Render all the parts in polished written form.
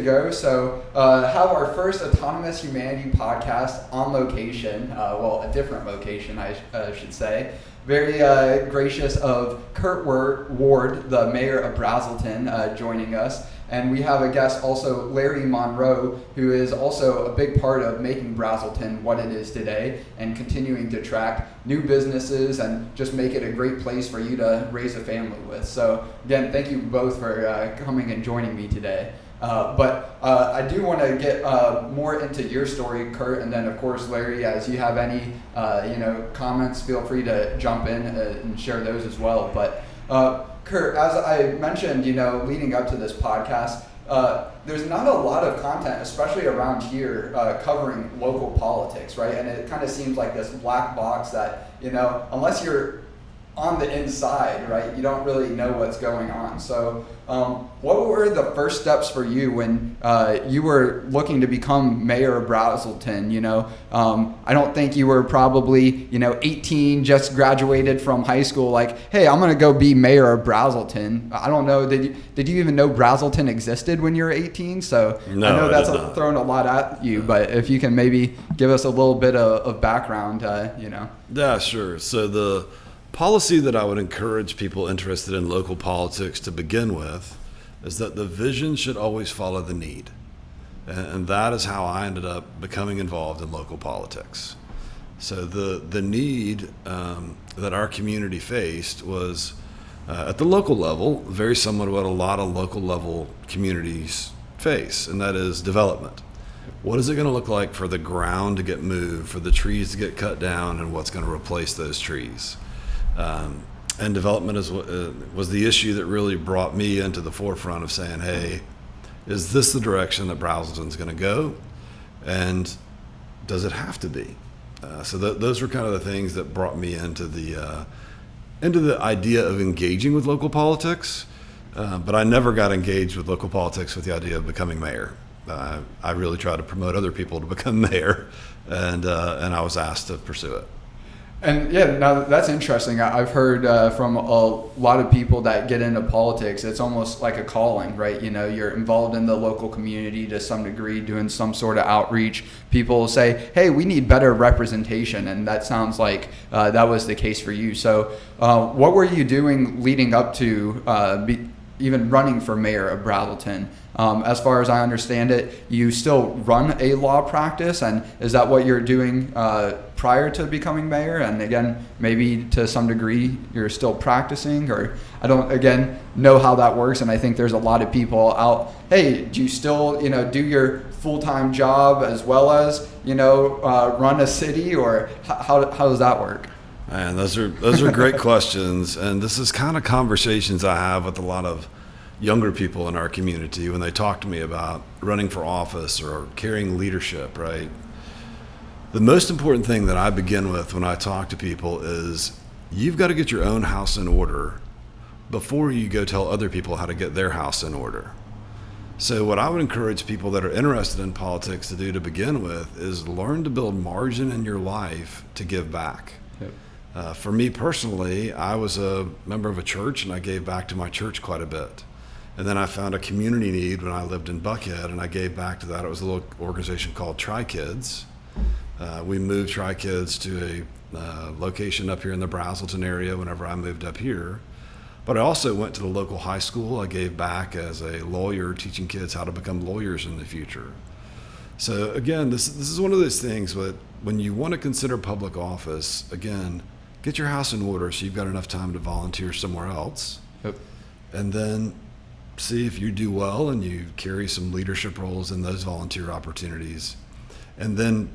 go. So have our first Autonomous Humanity podcast on location, a different location, I should say. Very gracious of Kurt Ward, the mayor of Braselton, joining us. And we have a guest also, Larry Monroe, who is also a big part of making Braselton what it is today and continuing to attract new businesses and just make it a great place for you to raise a family with. So again, thank you both for coming and joining me today. But I do want to get more into your story, Kurt, and then of course, Larry, as you have any comments, feel free to jump in and share those as well. But Kurt, as I mentioned, leading up to this podcast, there's not a lot of content, especially around here, covering local politics, right? And it kind of seems like this black box that, unless you're on the inside, right, you don't really know what's going on. So what were the first steps for you when you were looking to become mayor of Braselton? I don't think you were probably 18, just graduated from high school, like, hey, I'm gonna go be mayor of Braselton. I don't know, did you even know Braselton existed when you were 18? So no, I know that's throwing a lot at you, but if you can maybe give us a little bit of background, Yeah, sure. So the policy that I would encourage people interested in local politics to begin with is that the vision should always follow the need. And that is how I ended up becoming involved in local politics. So the need that our community faced was at the local level, very similar to what a lot of local level communities face, and that is development. What is it going to look like for the ground to get moved, for the trees to get cut down, and what's going to replace those trees? And development was the issue that really brought me into the forefront of saying, hey, is this the direction that Braselton's going to go? And does it have to be? So those were kind of the things that brought me into the idea of engaging with local politics. But I never got engaged with local politics with the idea of becoming mayor. I really tried to promote other people to become mayor, and I was asked to pursue it. And yeah, now that's interesting. I've heard from a lot of people that get into politics, it's almost like a calling, right? You're involved in the local community to some degree, doing some sort of outreach. People say, hey, we need better representation. And that sounds like that was the case for you. So what were you doing leading up to even running for mayor of Braselton? As far as I understand it, you still run a law practice, and is that what you're doing prior to becoming mayor? And again, maybe to some degree you're still practicing, or I don't again know how that works. And I think there's a lot of people out, hey, do you still do your full-time job as well as run a city, or how does that work? Man, those are great questions, and this is kind of conversations I have with a lot of younger people in our community when they talk to me about running for office or carrying leadership, right? The most important thing that I begin with when I talk to people is you've got to get your own house in order before you go tell other people how to get their house in order. So what I would encourage people that are interested in politics to do to begin with is learn to build margin in your life to give back. Yep. For me personally, I was a member of a church, and I gave back to my church quite a bit. And then I found a community need when I lived in Buckhead, and I gave back to that. It was a little organization called Tri-Kids. We moved Tri-Kids to a location up here in the Braselton area whenever I moved up here. But I also went to the local high school. I gave back as a lawyer, teaching kids how to become lawyers in the future. So again, this is one of those things that when you want to consider public office, again, get your house in order so you've got enough time to volunteer somewhere else. Yep. And then see if you do well and you carry some leadership roles in those volunteer opportunities. And then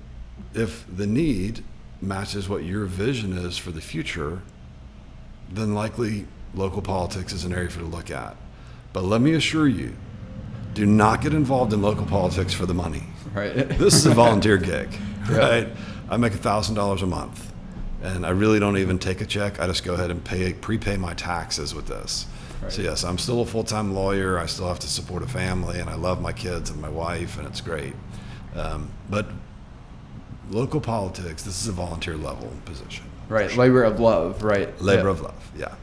if the need matches what your vision is for the future, then likely local politics is an area for you to look at. But let me assure you, do not get involved in local politics for the money. Right. This is a volunteer gig, right? I make $1,000 a month, and I really don't even take a check. I just go ahead and prepay my taxes with this. Right. So yes, I'm still a full-time lawyer. I still have to support a family, and I love my kids and my wife, and it's great. But local politics, this is a volunteer level position. Right, labor of love, right? Labor of love, yeah.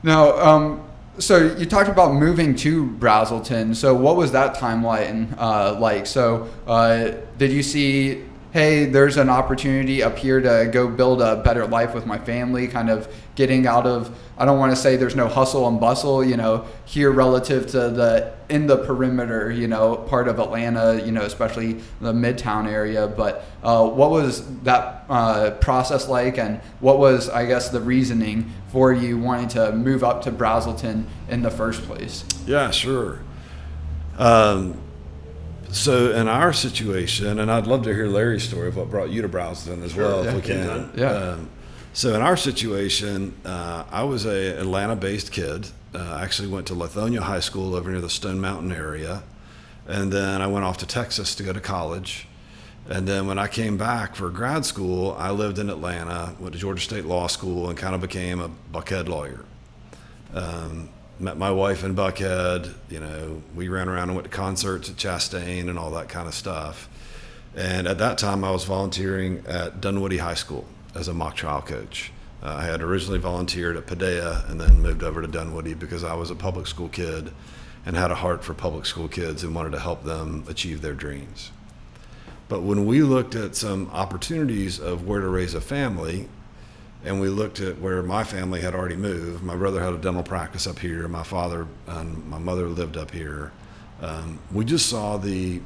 Now, So you talked about moving to Braselton. So what was that timeline like? So did you see, hey, there's an opportunity up here to go build a better life with my family, kind of getting out of, I don't want to say there's no hustle and bustle, here relative to in the perimeter, part of Atlanta, especially the Midtown area. But what was that process like, and what was, I guess, the reasoning for you wanting to move up to Braselton in the first place? Yeah, sure. So in our situation, and I'd love to hear Larry's story of what brought you to Braselton as well, if we can. Yeah. So in our situation, I was a Atlanta-based kid. I actually went to Lithonia High School over near the Stone Mountain area. And then I went off to Texas to go to college. And then when I came back for grad school, I lived in Atlanta, went to Georgia State Law School, and kind of became a Buckhead lawyer. Met my wife in Buckhead. We ran around and went to concerts at Chastain and all that kind of stuff. And at that time, I was volunteering at Dunwoody High School as a mock trial coach. I had originally volunteered at Padilla and then moved over to Dunwoody because I was a public school kid and had a heart for public school kids and wanted to help them achieve their dreams. But when we looked at some opportunities of where to raise a family, and we looked at where my family had already moved, my brother had a dental practice up here, my father and my mother lived up here, we just saw the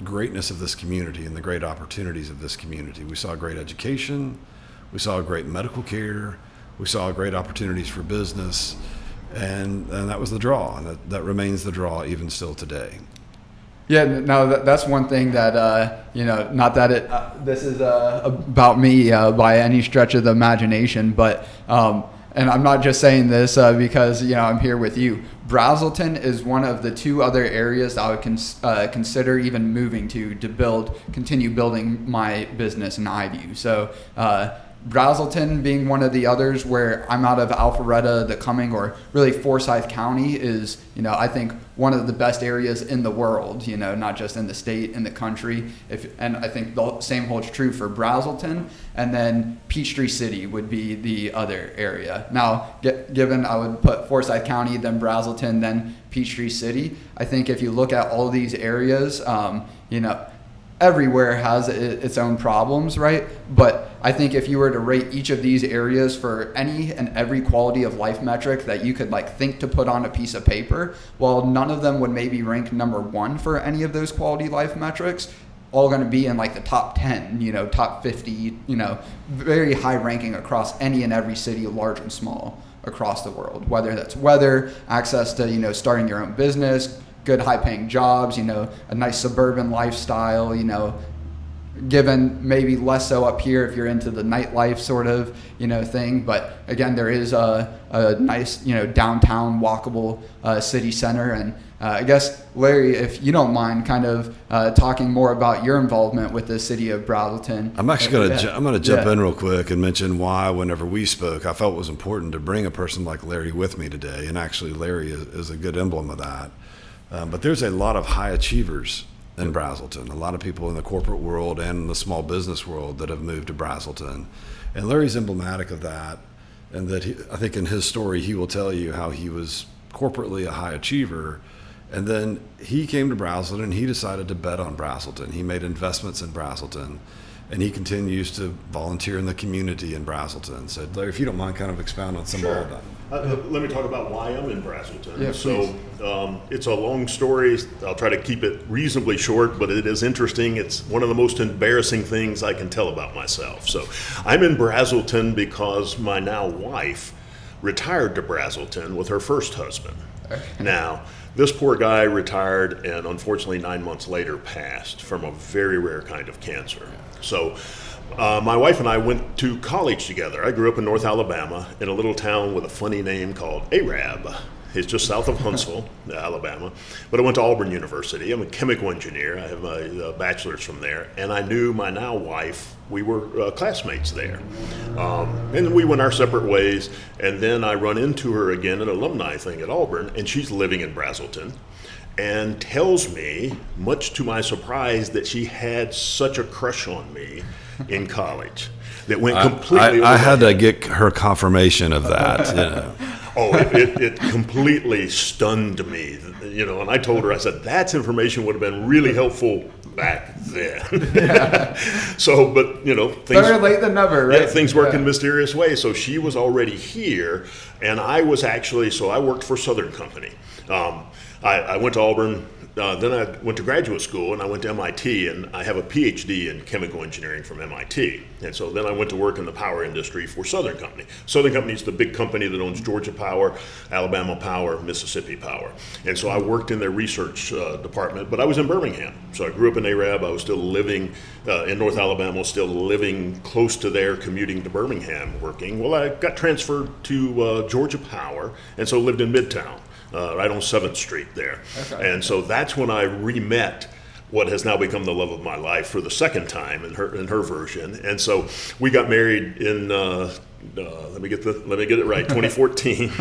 greatness of this community and the great opportunities of this community. We saw great education, we saw great medical care, we saw great opportunities for business, and that was the draw, and that remains the draw even still today. Yeah, no, that's one thing that, not that this is about me by any stretch of the imagination, but, and I'm not just saying this because, I'm here with you. Braselton is one of the two other areas I would consider even moving to continue building my business in iVue. So Braselton being one of the others where I'm out of Alpharetta, the Cumming, or really Forsyth County is, I think one of the best areas in the world, not just in the state, in the country. And I think the same holds true for Braselton. And then Peachtree City would be the other area. Now, given I would put Forsyth County, then Braselton, then Peachtree City, I think if you look at all these areas, everywhere has its own problems, right? But I think if you were to rate each of these areas for any and every quality of life metric that you could think to put on a piece of paper, while none of them would maybe rank number one for any of those quality life metrics, all going to be in the top 10, top 50, very high ranking across any and every city, large and small, across the world, whether that's weather, access to, starting your own business, good high-paying jobs, a nice suburban lifestyle, given maybe less so up here if you're into the nightlife sort of, thing. But again, there is a nice, downtown walkable city center. And I guess, Larry, if you don't mind kind of talking more about your involvement with the city of Braselton. I'm actually going to jump in real quick and mention why whenever we spoke, I felt it was important to bring a person like Larry with me today. And actually, Larry is a good emblem of that. But there's a lot of high achievers in Braselton, a lot of people in the corporate world and the small business world that have moved to Braselton. And Larry's emblematic of that, and that I think in his story he will tell you how he was corporately a high achiever, and then he came to Braselton and he decided to bet on Braselton. He made investments in Braselton, and he continues to volunteer in the community in Braselton. So Larry, if you don't mind kind of expound on some of all of that. Let me talk about why I'm in Braselton. Yeah, so it's a long story. I'll try to keep it reasonably short, but it is interesting. It's one of the most embarrassing things I can tell about myself. So I'm in Braselton because my now wife retired to Braselton with her first husband. Okay. Now, this poor guy retired and unfortunately 9 months later passed from a very rare kind of cancer. So my wife and I went to college together. I grew up in North Alabama in a little town with a funny name called Arab. It's just south of Huntsville, Alabama. But I went to Auburn University. I'm a chemical engineer. I have my bachelor's from there. And I knew my now wife. We were classmates there. And we went our separate ways. And then I run into her again at an alumni thing at Auburn. And she's living in Braselton. And tells me, much to my surprise, that she had such a crush on me in college that went completely over I had to get her confirmation of that. Oh, it completely stunned me, and I told her, I said, that's information would have been really helpful back then. So, but, things. Better late than never, right? Yeah, things work in mysterious ways. So she was already here, and I was actually, so I worked for Southern Company. I went to Auburn. Then I went to graduate school, and I went to MIT, and I have a PhD in chemical engineering from MIT. And so then I went to work in the power industry for Southern Company. Southern Company is the big company that owns Georgia Power, Alabama Power, Mississippi Power. And so I worked in their research department, but I was in Birmingham. So I grew up in Arab. I was still living in North Alabama, still living close to there, commuting to Birmingham, working. Well, I got transferred to Georgia Power, and so lived in Midtown. Right on 7th Street there. Okay. And so that's when I re-met what has now become the love of my life for the second time in her version. And so we got married in let me get it right, 2014,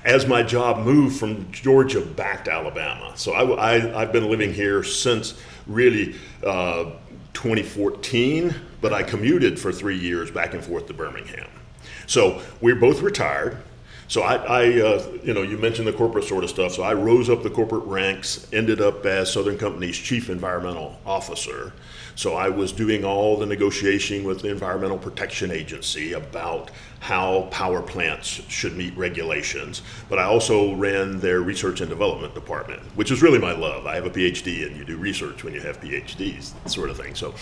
as my job moved from Georgia back to Alabama. So I've been living here since really 2014, but I commuted for 3 years back and forth to Birmingham. So we're both retired. So you mentioned the corporate sort of stuff. So I rose up the corporate ranks, ended up as Southern Company's chief environmental officer. So I was doing all the negotiation with the Environmental Protection Agency about how power plants should meet regulations. But I also ran their research and development department, which is really my love. I have a PhD, and you do research when you have PhDs, that sort of thing. So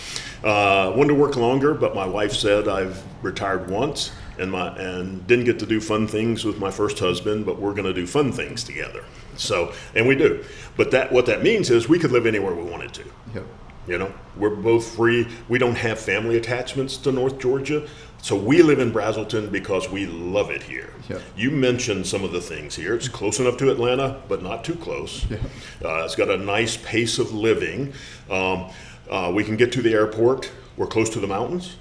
wanted to work longer, but my wife said I've retired once. And didn't get to do fun things with my first husband, but we're going to do fun things together. So, and we do. But what that means is we could live anywhere we wanted to. Yep. We're both free. We don't have family attachments to North Georgia. So we live in Braselton because we love it here. Yep. You mentioned some of the things here. It's close enough to Atlanta, but not too close. Yep. It's got a nice pace of living. We can get to the airport. We're close to the mountains.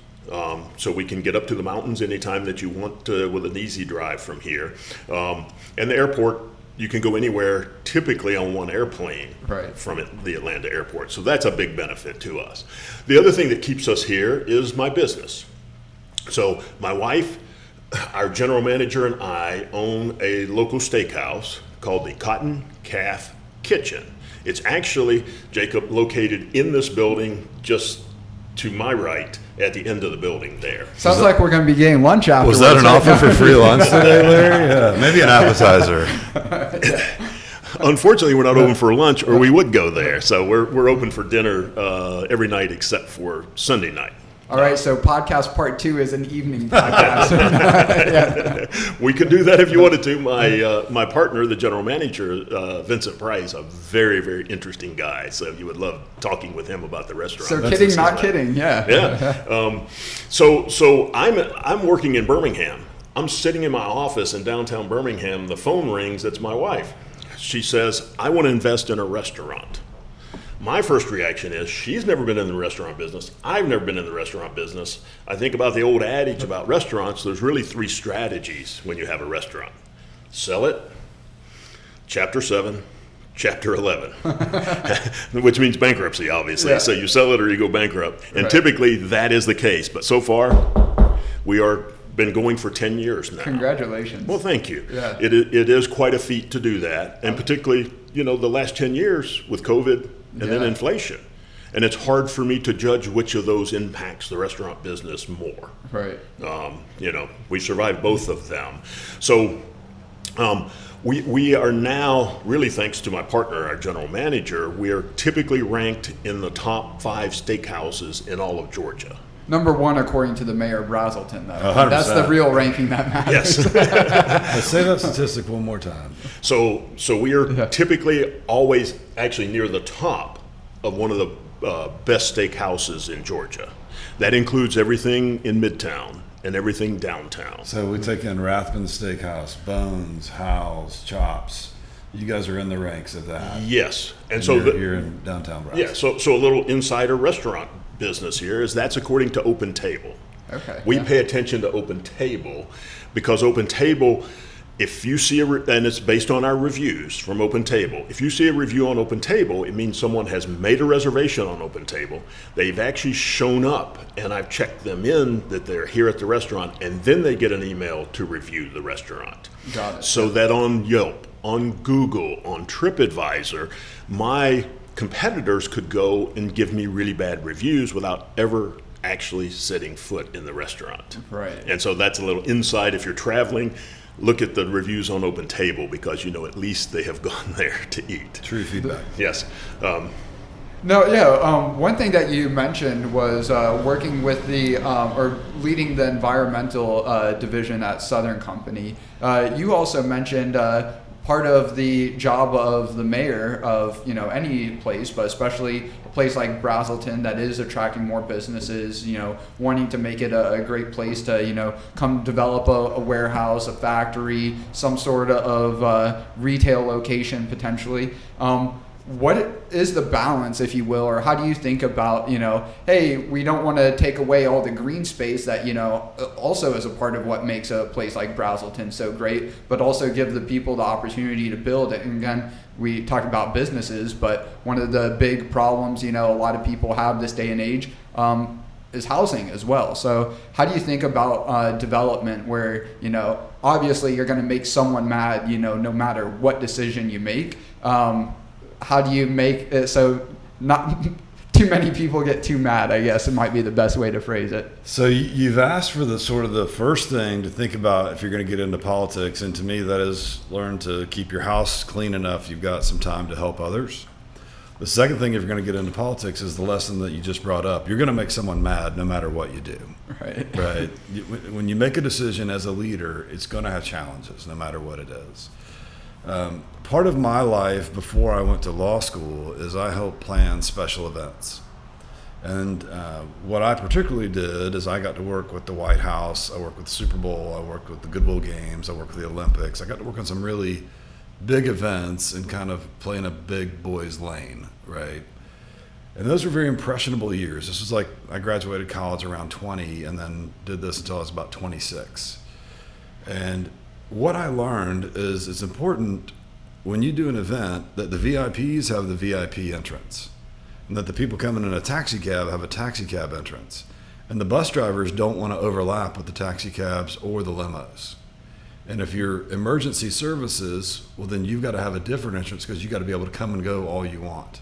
So we can get up to the mountains anytime that you want with an easy drive from here. And the airport, you can go anywhere typically on one airplane from the Atlanta airport. So that's a big benefit to us. The other thing that keeps us here is my business. So my wife, our general manager, and I own a local steakhouse called the Cotton Calf Kitchen. It's actually, Jacob, located in this building just to my right at the end of the building there. Sounds like we're going to be getting lunch afterwards. Was that an offer for free lunch today, Larry? Yeah, maybe an appetizer. Unfortunately, we're not open for lunch, or we would go there. So we're open for dinner every night except for Sunday night. All right, so podcast part 2 is an evening podcast. We could do that if you wanted to. My partner, the general manager, Vincent Price, a very, very interesting guy. So you would love talking with him about the restaurant. So kidding, not kidding, yeah. Yeah. So I'm working in Birmingham. I'm sitting in my office in downtown Birmingham. The phone rings. It's my wife. She says, I want to invest in a restaurant. My first reaction is, she's never been in the restaurant business. I've never been in the restaurant business. I think about the old adage about restaurants. There's really 3 strategies when you have a restaurant. Sell it, Chapter 7, Chapter 11, which means bankruptcy, obviously. Yeah. So you sell it or you go bankrupt. And typically that is the case. But so far, we are been going for 10 years now. Congratulations. Well, thank you. Yeah. It is quite a feat to do that. And particularly, the last 10 years with COVID, and then inflation. And it's hard for me to judge which of those impacts the restaurant business more. Right. We survived both of them. So we are now, really thanks to my partner, our general manager, we are typically ranked in the top 5 steakhouses in all of Georgia. Number 1 according to the mayor of Braselton, though. 100%. That's the real ranking that matters. Yes. Let's say that statistic one more time. So we are typically always actually near the top of one of the best steakhouses in Georgia. That includes everything in Midtown and everything downtown. So we take in Rathbun Steakhouse, Bones, Howell's, Chops. You guys are in the ranks of that. Yes. And so you're in downtown Braselton. Yeah, so a little insider restaurant business here is that's according to Open Table. Okay. We pay attention to Open Table because Open Table If you see and it's based on our reviews from OpenTable. If you see a review on OpenTable, it means someone has made a reservation on OpenTable. They've actually shown up, and I've checked them in that they're here at the restaurant, and then they get an email to review the restaurant. Got it. So that on Yelp, on Google, on TripAdvisor, my competitors could go and give me really bad reviews without ever actually setting foot in the restaurant. Right. And so that's a little insight. If you're traveling, look at the reviews on OpenTable, because at least they have gone there to eat. True feedback. Yes. One thing that you mentioned was working with or leading the environmental division at Southern Company. You also mentioned part of the job of the mayor of any place, but especially a place like Braselton that is attracting more businesses, wanting to make it a great place to come develop a warehouse, a factory, some sort of retail location potentially. What is the balance, if you will, or how do you think about, hey, we don't want to take away all the green space that, also is a part of what makes a place like Braselton so great, but also give the people the opportunity to build it. And again, we talk about businesses, but one of the big problems, a lot of people have this day and age is housing as well. So how do you think about development where, obviously you're going to make someone mad, no matter what decision you make? How do you make it so not too many people get too mad, I guess it might be the best way to phrase it. So you've asked for the sort of the first thing to think about if you're going to get into politics. And to me, that is learn to keep your house clean enough you've got some time to help others. The second thing, if you're going to get into politics, is the lesson that you just brought up. You're going to make someone mad no matter what you do. Right. When you make a decision as a leader, it's going to have challenges no matter what it is. Part of my life before I went to law school is I helped plan special events. And what I particularly did is I got to work with the White House, I worked with the Super Bowl, I worked with the Goodwill Games, I worked with the Olympics. I got to work on some really big events and kind of play in a big boys lane, right? And those were very impressionable years. This was like I graduated college around 20 and then did this until I was about 26. And what I learned is it's important when you do an event that the VIPs have the VIP entrance and that the people coming in a taxi cab have a taxi cab entrance. And the bus drivers don't want to overlap with the taxi cabs or the limos. And if you're emergency services, well, then you've got to have a different entrance because you've got to be able to come and go all you want.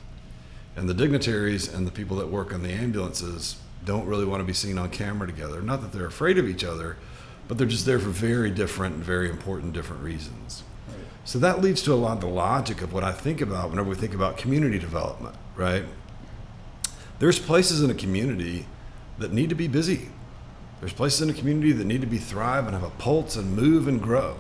And the dignitaries and the people that work on the ambulances don't really want to be seen on camera together. Not that they're afraid of each other, but they're just there for very different and very important different reasons. Right. So that leads to a lot of the logic of what I think about whenever we think about community development, right? There's places in a community that need to be busy. There's places in a community that need to be thrive and have a pulse and move and grow.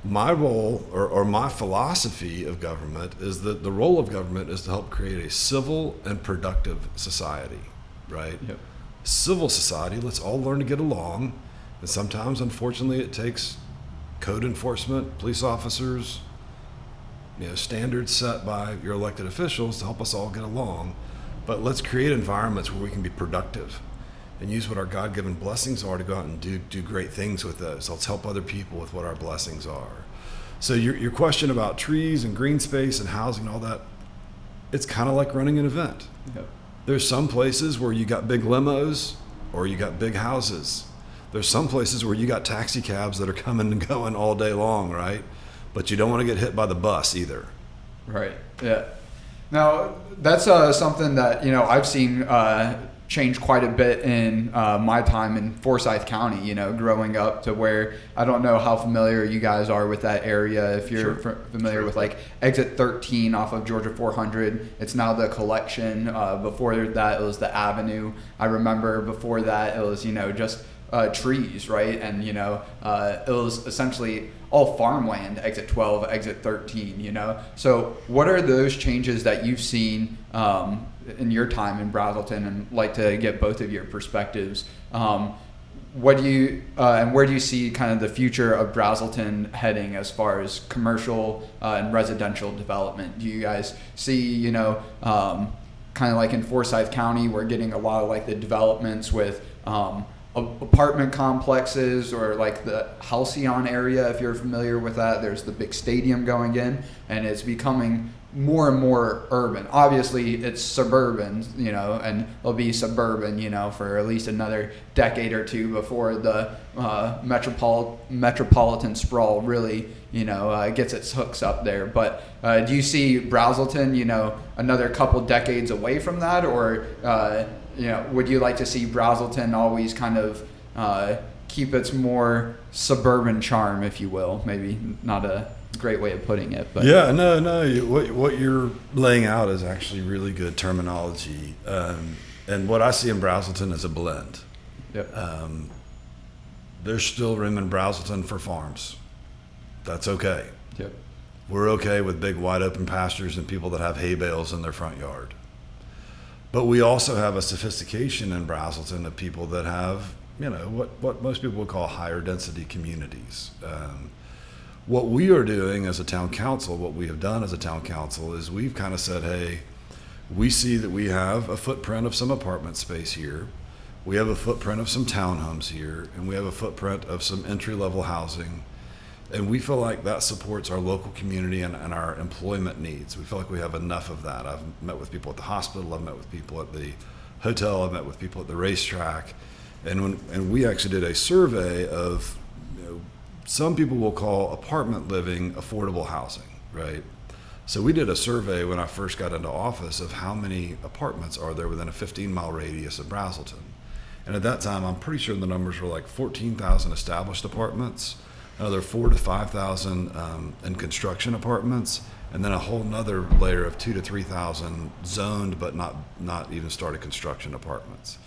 My role or my philosophy of government is that the role of government is to help create a civil and productive society, right? Yep. Civil society, let's all learn to get along. And sometimes, unfortunately, it takes code enforcement, police officers, standards set by your elected officials to help us all get along. But let's create environments where we can be productive and use what our God-given blessings are to go out and do great things with those. Let's help other people with what our blessings are. So your question about trees and green space and housing and all that, it's kind of like running an event. Yep. There's some places where you got big limos or you got big houses. There's some places where you got taxi cabs that are coming and going all day long, right? But you don't want to get hit by the bus either. Right, yeah. Now, that's something that, I've seen change quite a bit in my time in Forsyth County, growing up to where, I don't know how familiar you guys are with that area. If you're familiar with like exit 13 off of Georgia 400, it's now the Collection. Before that, it was the Avenue. I remember before that, it was, just trees, right? And, it was essentially all farmland, exit 12, exit 13, So what are those changes that you've seen in your time in Braselton, and like to get both of your perspectives? What do you and where do you see kind of the future of Braselton heading as far as commercial and residential development? Do you guys see, kind of like in Forsyth County, we're getting a lot of like the developments with apartment complexes, or like the Halcyon area, if you're familiar with that. There's the big stadium going in, and it's becoming more and more urban. Obviously, it's suburban, and it'll be suburban, for at least another decade or two before the metropolitan sprawl really, gets its hooks up there. But do you see Braselton, another couple decades away from that, or would you like to see Braselton always kind of keep its more suburban charm, if you will? Maybe not a great way of putting it, but yeah, no, what you're laying out is actually really good terminology, and what I see in Braselton is a blend. Yep. There's still room in Braselton for farms. That's okay. Yep. We're okay with big wide open pastures and people that have hay bales in their front yard, but we also have a sophistication in Braselton of people that have what most people would call higher density communities. What we are doing as a town council, what we have done as a town council, is we've kind of said, hey, we see that we have a footprint of some apartment space here, we have a footprint of some townhomes here, and we have a footprint of some entry-level housing, and we feel like that supports our local community and our employment needs. We feel like we have enough of that. I've met with people at the hospital, I've met with people at the hotel, I've met with people at the racetrack, and we actually did a survey of some people will call apartment living affordable housing, right? So we did a survey when I first got into office of how many apartments are there within a 15-mile radius of Braselton. And at that time, I'm pretty sure the numbers were like 14,000 established apartments, another 4,000 to 5,000 in construction apartments, and then a whole nother layer of 2,000 to 3,000 zoned but not even started construction apartments.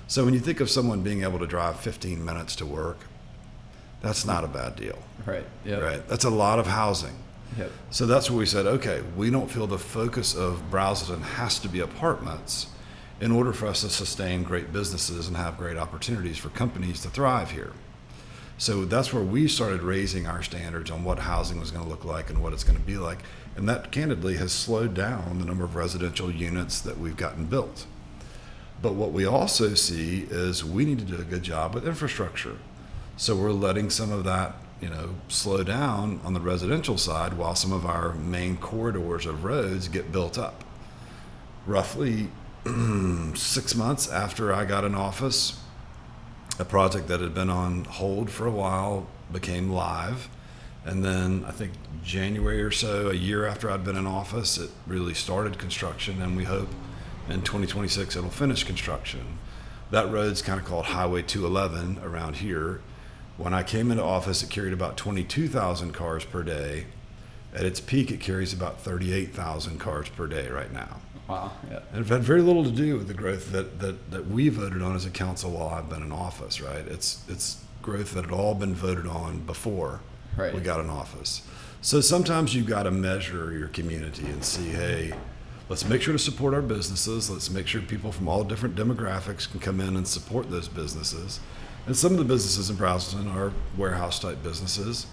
So when you think of someone being able to drive 15 minutes to work, that's not a bad deal. Right. Yeah. Right. That's a lot of housing. Yep. So that's where we said, okay, we don't feel the focus of Braselton has to be apartments in order for us to sustain great businesses and have great opportunities for companies to thrive here. So that's where we started raising our standards on what housing was going to look like and what it's going to be like. And that candidly has slowed down the number of residential units that we've gotten built. But what we also see is we need to do a good job with infrastructure. So we're letting some of that, slow down on the residential side while some of our main corridors of roads get built up. Roughly 6 months after I got in office, a project that had been on hold for a while became live. And then I think January or so, a year after I'd been in office, it really started construction, and we hope in 2026 it'll finish construction. That road's kind of called Highway 211 around here. When I came into office, it carried about 22,000 cars per day. At its peak, it carries about 38,000 cars per day right now. Wow. Yeah. And it's had very little to do with the growth that we voted on as a council while I've been in office, right? It's growth that had all been voted on before we got in office. So sometimes you've got to measure your community and see, hey, let's make sure to support our businesses. Let's make sure people from all different demographics can come in and support those businesses. And some of the businesses in Braselton are warehouse type businesses.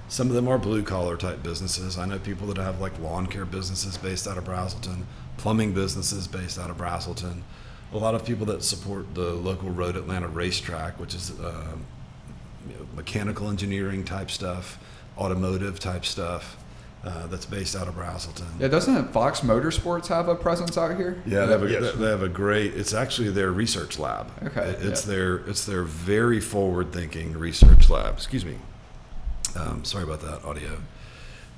Some of them are blue collar type businesses. I know people that have like lawn care businesses based out of Braselton, plumbing businesses based out of Braselton. A lot of people that support the local Road Atlanta racetrack, which is mechanical engineering type stuff, automotive type stuff. That's based out of Braselton. Yeah, doesn't Fox Motorsports have a presence out here? Yeah, they have a great. It's actually their research lab. Okay, it's their very forward-thinking research lab. Excuse me. Sorry about that audio,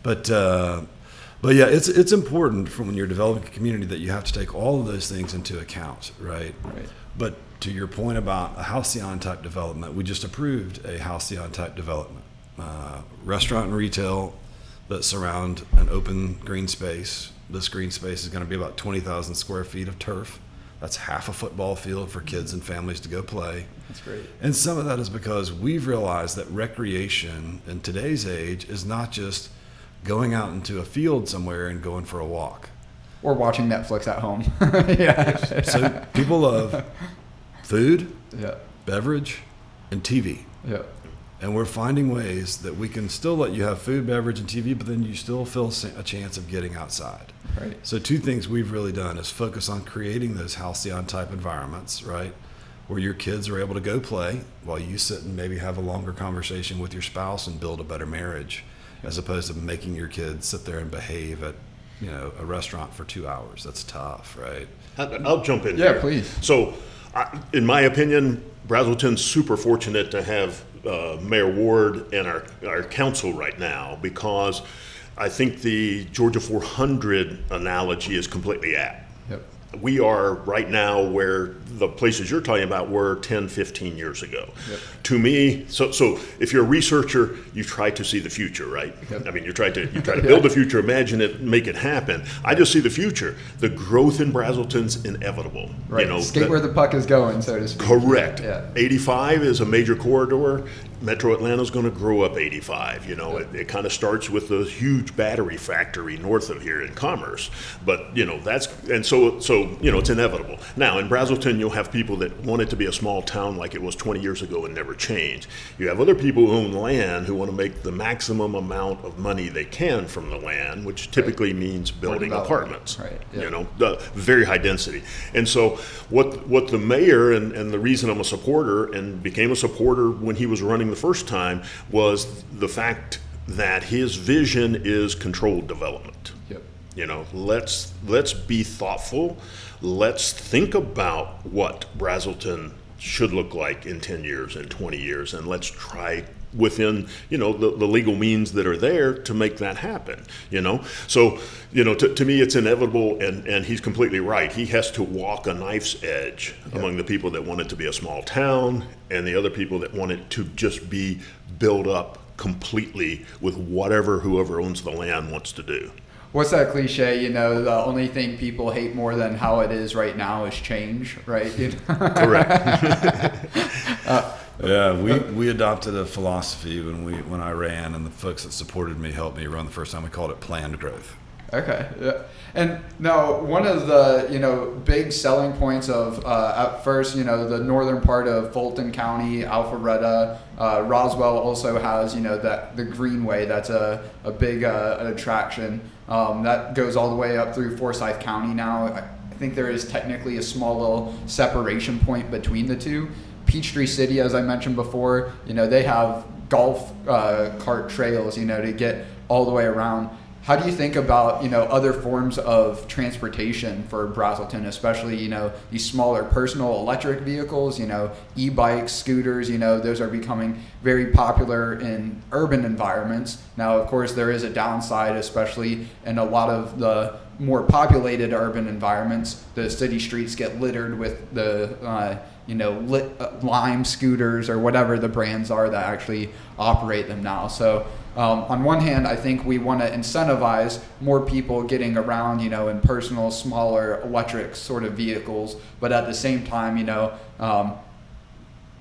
but yeah, it's important for when you're developing a community that you have to take all of those things into account, right? Right. But to your point about a halcyon type development, we just approved a halcyon type development, restaurant and retail that surround an open green space. This green space is going to be about 20,000 square feet of turf. That's half a football field for kids and families to go play. That's great. And some of that is because we've realized that recreation in today's age is not just going out into a field somewhere and going for a walk. Or watching Netflix at home. Yeah. So people love food, yeah, beverage, and TV. Yeah. And we're finding ways that we can still let you have food, beverage, and TV, but then you still feel a chance of getting outside. Right. So two things we've really done is focus on creating those halcyon type environments, right? where your kids are able to go play while you sit and maybe have a longer conversation with your spouse and build a better marriage, as opposed to making your kids sit there and behave at, a restaurant for 2 hours. That's tough, right? I'll jump in. Yeah, here. please. So, in my opinion, Braselton's super fortunate to have Mayor Ward and our council right now, because I think the Georgia 400 analogy is completely apt. Yep. We are right now where the places you're talking about were 10, 15 years ago. Yep. To me, so if you're a researcher, you try to see the future, right? Yep. I mean, you try to build the future, imagine it, make it happen. I just see the future. The growth in Braselton's inevitable. Right. Skate where the puck is going, so to speak. Correct. Yeah. 85 is a major corridor. Metro Atlanta's going to grow up 85. It kind of starts with the huge battery factory north of here in Commerce, but so it's inevitable. Now in Braselton, you'll have people that want it to be a small town like it was 20 years ago and never changed. You have other people who own land who want to make the maximum amount of money they can from the land, which typically means building apartments. Right. Yeah. Very high density. And so what the mayor and the reason I'm a supporter and became a supporter when he was running the first time was the fact that his vision is controlled development. Yep. Let's be thoughtful. Let's think about what Braselton should look like in 10 years and 20 years, and let's try within the legal means that are there to make that happen. So to me it's inevitable, and he's completely right. He has to walk a knife's edge among the people that want it to be a small town and the other people that want it to just be built up completely with whoever owns the land wants to do. What's that cliche, the only thing people hate more than how it is right now is change, right? Correct. Yeah, we adopted a philosophy when I ran, and the folks that supported me helped me run the first time. We called it planned growth. Okay. Yeah. And now one of the, big selling points of, at first, the northern part of Fulton County, Alpharetta, Roswell also has, the Greenway. That's a big attraction. That goes all the way up through Forsyth County now. I think there is technically a small little separation point between the two. Peachtree City, as I mentioned before, they have golf cart trails, to get all the way around. How do you think about, other forms of transportation for Braselton, especially, these smaller personal electric vehicles, e-bikes, scooters, those are becoming very popular in urban environments. Now, of course, there is a downside, especially in a lot of the more populated urban environments. The city streets get littered with the, Lime scooters or whatever the brands are that actually operate them now. So on one hand, I think we want to incentivize more people getting around, in personal, smaller electric sort of vehicles, but at the same time,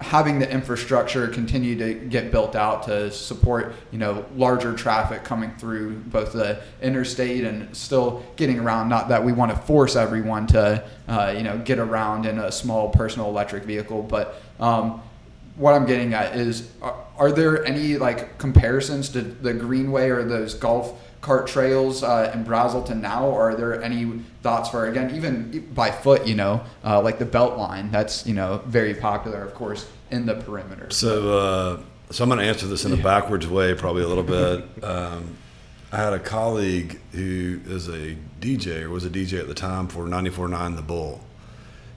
having the infrastructure continue to get built out to support, larger traffic coming through both the interstate and still getting around. Not that we want to force everyone to, get around in a small personal electric vehicle, but what I'm getting at is, are there any comparisons to the Greenway or those golf cart trails in Braselton now? Or are there any thoughts for, again, even by foot, like the Beltline that's, very popular, of course, in the perimeter? So I'm going to answer this in a backwards way, probably a little bit. I had a colleague who is a DJ, or was a DJ at the time, for 94.9 The Bull.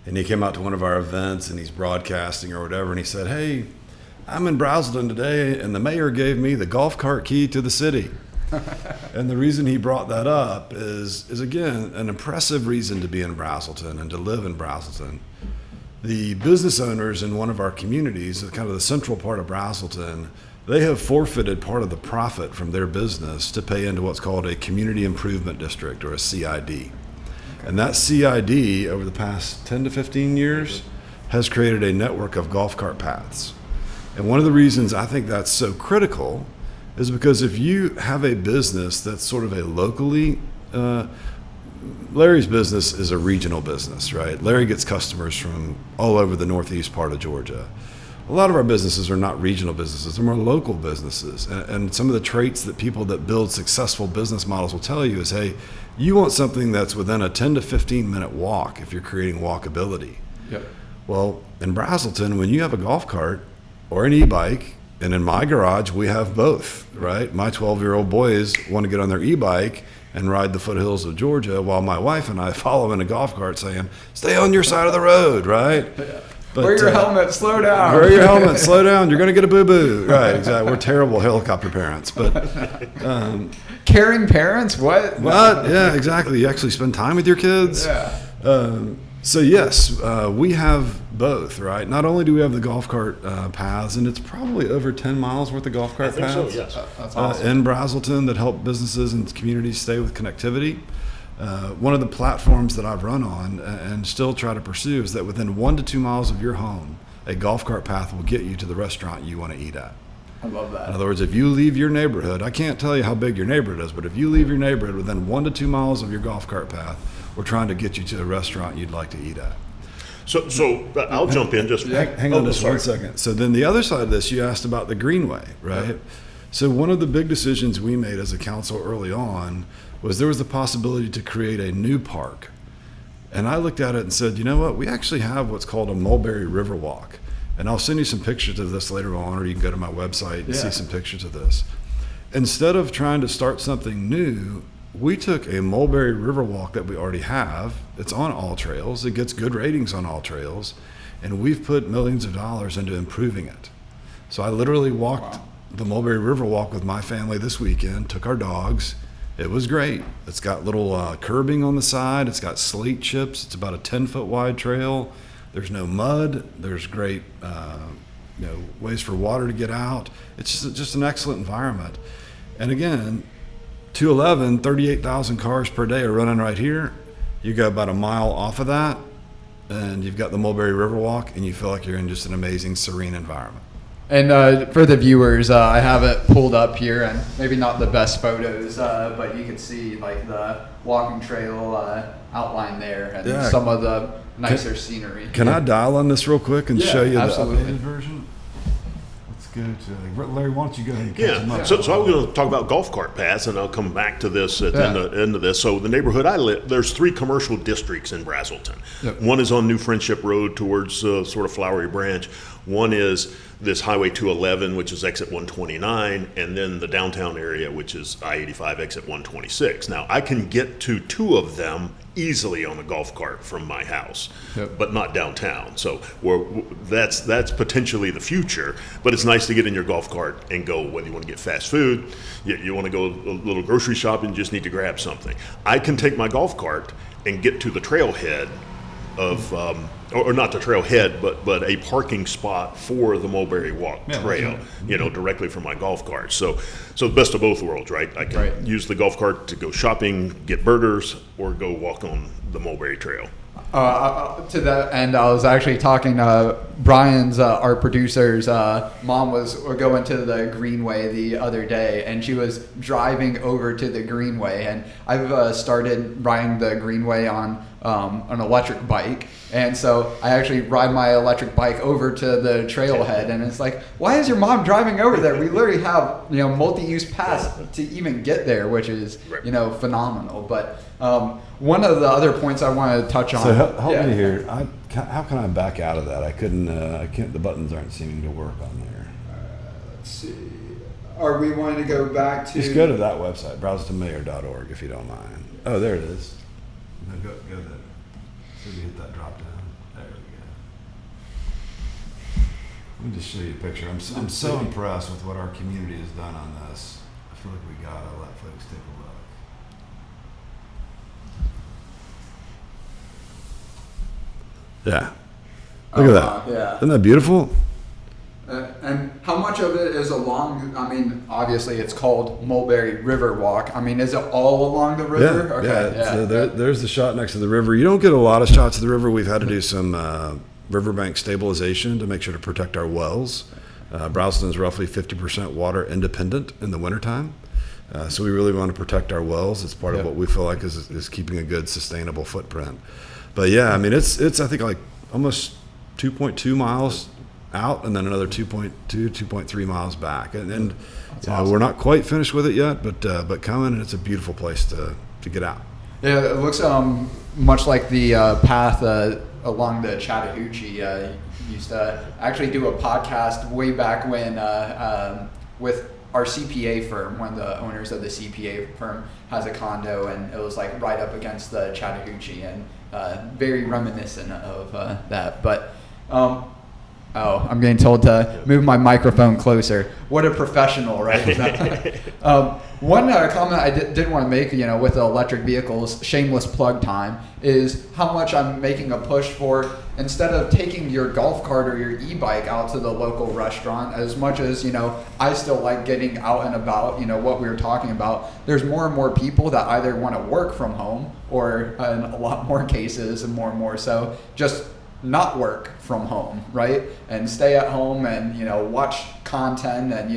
And he came out to one of our events and he's broadcasting or whatever, and he said, "Hey, I'm in Braselton today and the mayor gave me the golf cart key to the city." And the reason he brought that up is again, an impressive reason to be in Braselton and to live in Braselton. The business owners in one of our communities, kind of the central part of Braselton, they have forfeited part of the profit from their business to pay into what's called a community improvement district, or a CID. And that CID, over the past 10 to 15 years, has created a network of golf cart paths. And one of the reasons I think that's so critical is because if you have a business that's sort of a locally, Larry's business is a regional business, right? Larry gets customers from all over the northeast part of Georgia. A lot of our businesses are not regional businesses, they're more local businesses. And some of the traits that people that build successful business models will tell you is, hey, you want something that's within a 10 to 15 minute walk if you're creating walkability. Yep. Well, in Braselton, when you have a golf cart or an e-bike, and in my garage, we have both, right? My 12-year-old boys want to get on their e-bike and ride the foothills of Georgia, while my wife and I follow in a golf cart saying, stay on your side of the road, right? But, wear your helmet, slow down. Wear your helmet, slow down, you're going to get a boo-boo. Right, exactly. We're terrible helicopter parents. But caring parents? What? Yeah, exactly. You actually spend time with your kids. Yeah. So yes, we have both, right? Not only do we have the golf cart paths, and it's probably over 10 miles worth of golf cart paths. So, yes. That's awesome. In Braselton that help businesses and communities stay with connectivity. One of the platforms that I've run on and still try to pursue is that within 1 to 2 miles of your home, a golf cart path will get you to the restaurant you want to eat at. I love that. In other words, if you leave your neighborhood, I can't tell you how big your neighborhood is, but if you leave your neighborhood within 1 to 2 miles of your golf cart path, we're trying to get you to a restaurant you'd like to eat at. So I'll jump in just. Hang on just 1 second. So then the other side of this, you asked about the greenway, right? Yeah. So one of the big decisions we made as a council early on was there was the possibility to create a new park. And I looked at it and said, you know what? We actually have what's called a Mulberry River Walk. And I'll send you some pictures of this later on, or you can go to my website and see some pictures of this. Instead of trying to start something new, we took a Mulberry River Walk that we already have. It's on All Trails. It gets good ratings on All Trails. And we've put millions of dollars into improving it. So I literally walked the Mulberry River Walk with my family this weekend, took our dogs. It was great. It's got little curbing on the side. It's got slate chips. It's about a 10-foot wide trail. There's no mud. There's great ways for water to get out. It's just an excellent environment. And again, 211, 38,000 cars per day are running right here. You go about a mile off of that, and you've got the Mulberry River Walk, and you feel like you're in just an amazing, serene environment. And for the viewers, I have it pulled up here, and maybe not the best photos, but you can see like the walking trail outline there, and some of the nicer scenery. Can I dial on this real quick and show you absolutely. the updated version? Let's go to Larry. Why don't you go ahead and catch them up? So I was going to talk about golf cart paths, and I'll come back to this at the end of this. So the neighborhood I live, there's 3 commercial districts in Braselton. Yep. One is on New Friendship Road towards sort of Flowery Branch. One is this Highway 211, which is exit 129, and then the downtown area, which is I-85 exit 126. Now, I can get to 2 of them easily on a golf cart from my house, but not downtown. So that's potentially the future, but it's nice to get in your golf cart and go, whether you want to get fast food, you want to go a little grocery shopping, you just need to grab something. I can take my golf cart and get to the trailhead of, or not the trailhead, but a parking spot for the Mulberry Walk trail, directly from my golf cart. So the best of both worlds, right? I can use the golf cart to go shopping, get burgers, or go walk on the Mulberry Trail. To that end, I was actually talking Brian's, our producer's mom was going to the Greenway the other day, and she was driving over to the Greenway, and I've started riding the Greenway on an electric bike, and so I actually ride my electric bike over to the trailhead, and it's like, why is your mom driving over there? We literally have multi-use paths to even get there, which is phenomenal. But one of the other points I want to touch on. So help me here. How can I back out of that? I couldn't. I can't. The buttons aren't seeming to work on there. Let's see. Are we wanting to go back to? Just go to that website, braseltonmayor.org, if you don't mind. Oh, there it is. No, go there. So you hit that drop down. There we go. Let me just show you a picture. I'm so impressed with what our community has done on this. I feel like we gotta let folks take a look. Yeah. Look at that. Yeah. Isn't that beautiful? And how much of it is along, obviously it's called Mulberry River Walk. Is it all along the river? Yeah. So there's the shot next to the river. You don't get a lot of shots of the river. We've had to do some riverbank stabilization to make sure to protect our wells. Braselton is roughly 50% water independent in the wintertime. So we really want to protect our wells. It's part of what we feel like is keeping a good sustainable footprint. But yeah, it's I think like almost 2.2 miles out, and then another 2.3 miles back, and awesome. We're not quite finished with it yet, but coming, and it's a beautiful place to get out. Yeah, it looks much like the path along the Chattahoochee. Used to actually do a podcast way back when with our CPA firm. One of the owners of the CPA firm has a condo, and it was like right up against the Chattahoochee, and very reminiscent of that. But I'm getting told to move my microphone closer. What a professional, right? One comment I did want to make, with the electric vehicles, shameless plug time, is how much I'm making a push for, instead of taking your golf cart or your e-bike out to the local restaurant, as much as, I still like getting out and about, what we were talking about, there's more and more people that either want to work from home or in a lot more cases and more so just not work from home, right? And stay at home and, watch content and,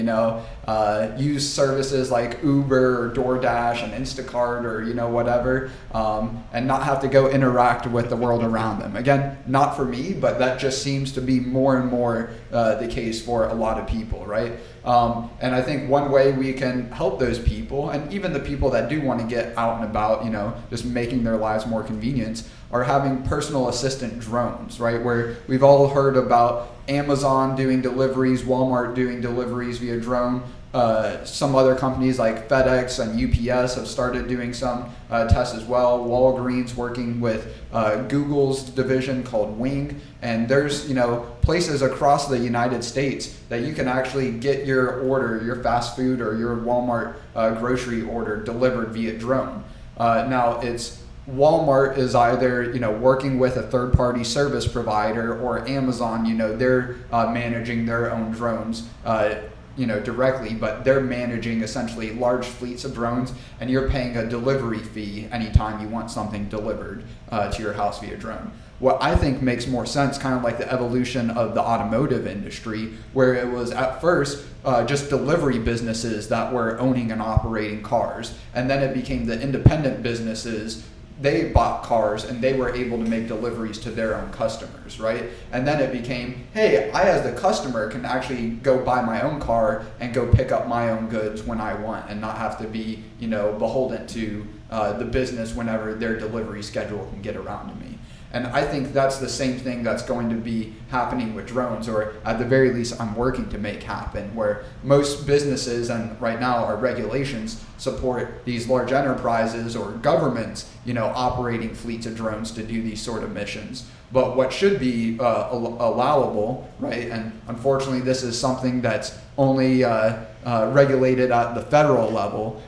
use services like Uber or DoorDash and Instacart or, whatever, and not have to go interact with the world around them. Again, not for me, but that just seems to be more and more the case for a lot of people, right? And I think one way we can help those people, and even the people that do want to get out and about, just making their lives more convenient, are having personal assistant drones, right? Where we've all heard about Amazon doing deliveries, Walmart doing deliveries via drone. Some other companies like FedEx and UPS have started doing some tests as well. Walgreens working with Google's division called Wing. And there's, places across the United States that you can actually get your order, your fast food or your Walmart grocery order delivered via drone. Now Walmart is either, working with a third-party service provider, or Amazon, they're managing their own drones, directly, but they're managing essentially large fleets of drones, and you're paying a delivery fee anytime you want something delivered to your house via drone. What I think makes more sense, kind of like the evolution of the automotive industry, where it was at first just delivery businesses that were owning and operating cars, and then it became the independent businesses. They bought cars and they were able to make deliveries to their own customers, right? And then it became, hey, I as the customer can actually go buy my own car and go pick up my own goods when I want, and not have to be, beholden to the business whenever their delivery schedule can get around to me. And I think that's the same thing that's going to be happening with drones, or at the very least I'm working to make happen, where most businesses and right now our regulations support these large enterprises or governments, operating fleets of drones to do these sort of missions. But what should be allowable, right, and unfortunately this is something that's only regulated at the federal level,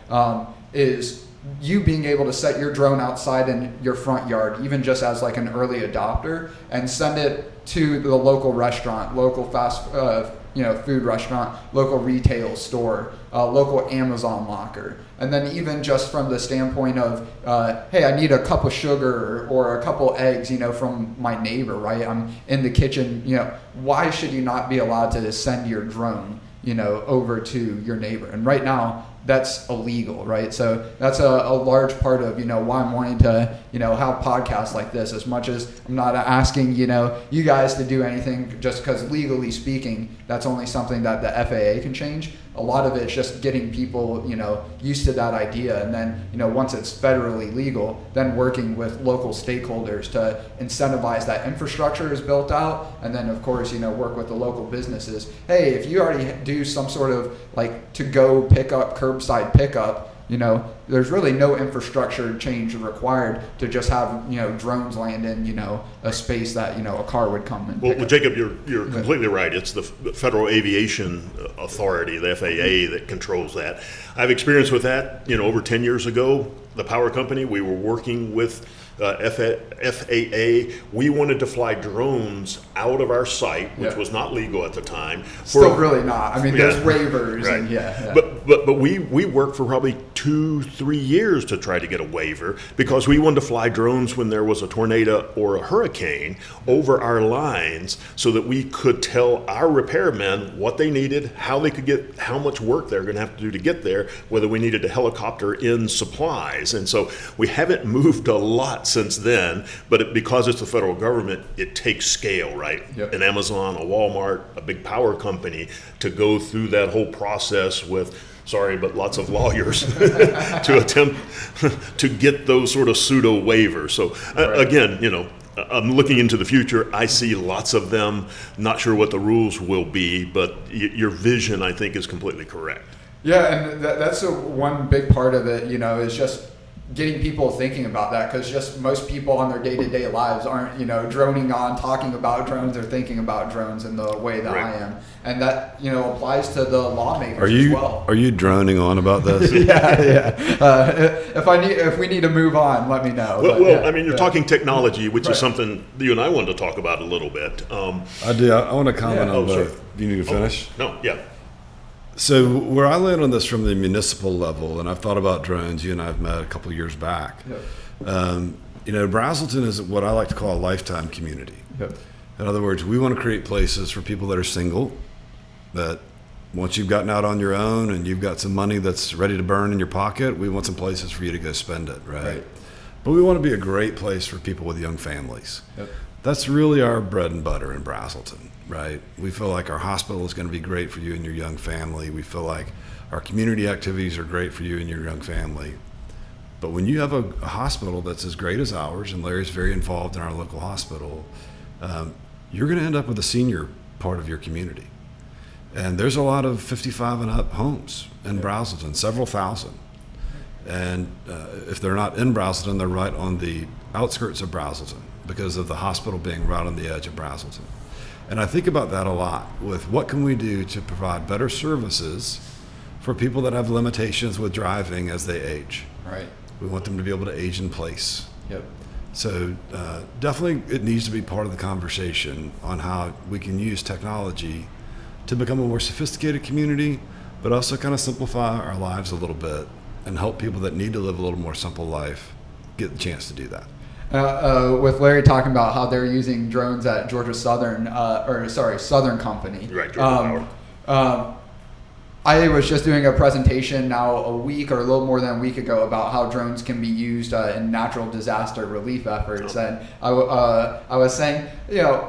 is you being able to set your drone outside in your front yard, even just as like an early adopter, and send it to the local restaurant, local fast food restaurant, local retail store, local Amazon locker. And then even just from the standpoint of, hey, I need a cup of sugar or a couple eggs, from my neighbor, right? I'm in the kitchen, why should you not be allowed to send your drone, over to your neighbor? And right now, that's illegal, right? So that's a large part of, why I'm wanting to, have podcasts like this, as much as I'm not asking, you guys to do anything, just because legally speaking, that's only something that the FAA can change. A lot of it's just getting people, used to that idea. And then, once it's federally legal, then working with local stakeholders to incentivize that infrastructure is built out. And then, of course, work with the local businesses. Hey, if you already do some sort of like to-go pickup, curbside pickup, there's really no infrastructure change required to just have, drones land in, a space that, a car would come and pick Well, up. Jacob, you're completely right. It's the Federal Aviation Authority, the FAA, that controls that. I have experience with that. Over 10 years ago, the power company, we were working with FAA. We wanted to fly drones out of our site, which was not legal at the time. Still really not. I mean, there's waivers. Right. And But we worked for probably 2-3 years to try to get a waiver, because we wanted to fly drones when there was a tornado or a hurricane over our lines, so that we could tell our repairmen what they needed, how they could get, how much work they're going to have to do to get there, whether we needed to helicopter in supplies. And so we haven't moved a lot since then, but because it's the federal government, it takes scale, right? Yep. An Amazon, a Walmart, a big power company, to go through that whole process with, sorry, but lots of lawyers to attempt to get those sort of pseudo waivers. So Right. again, I'm looking into the future. I see lots of them. Not sure what the rules will be, but your vision, I think, is completely correct. Yeah, and that's one big part of it, is just getting people thinking about that, because just most people on their day-to-day lives aren't, droning on, talking about drones or thinking about drones in the way that I am. And that, applies to the lawmakers as well. Are you droning on about this? Yeah. If we need to move on, let me know. You're talking technology, which is something you and I wanted to talk about a little bit. I do. I want to comment on both. Sure. Do you need to finish? No, yeah. So where I land on this from the municipal level, and I've thought about drones, you and I have met a couple of years back. Yep. Braselton is what I like to call a lifetime community. Yep. In other words, we want to create places for people that are single, that once you've gotten out on your own and you've got some money that's ready to burn in your pocket, we want some places for you to go spend it, right? But we want to be a great place for people with young families. Yep. That's really our bread and butter in Braselton, right? We feel like our hospital is going to be great for you and your young family. We feel like our community activities are great for you and your young family. But when you have a hospital that's as great as ours, and Larry's very involved in our local hospital, you're going to end up with a senior part of your community. And there's a lot of 55 and up homes in Braselton, several thousand. And if they're not in Braselton, they're right on the outskirts of Braselton, because of the hospital being right on the edge of Braselton. And I think about that a lot with what can we do to provide better services for people that have limitations with driving as they age. Right. We want them to be able to age in place. Yep. So definitely it needs to be part of the conversation on how we can use technology to become a more sophisticated community, but also kind of simplify our lives a little bit and help people that need to live a little more simple life get the chance to do that. With Larry talking about how they're using drones at Georgia Southern Company. Right, Georgia Power. I was just doing a presentation now a week or a little more than a week ago about how drones can be used in natural disaster relief efforts. And I was saying,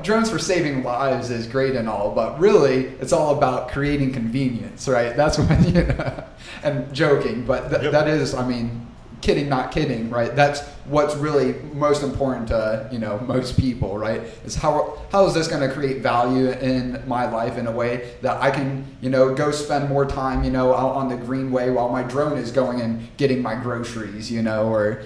drones for saving lives is great and all, but really it's all about creating convenience, right? That's when, and joking, but that is, kidding, not kidding, right? That's what's really most important to most people, right? Is how is this going to create value in my life in a way that I can go spend more time out on the greenway while my drone is going and getting my groceries, or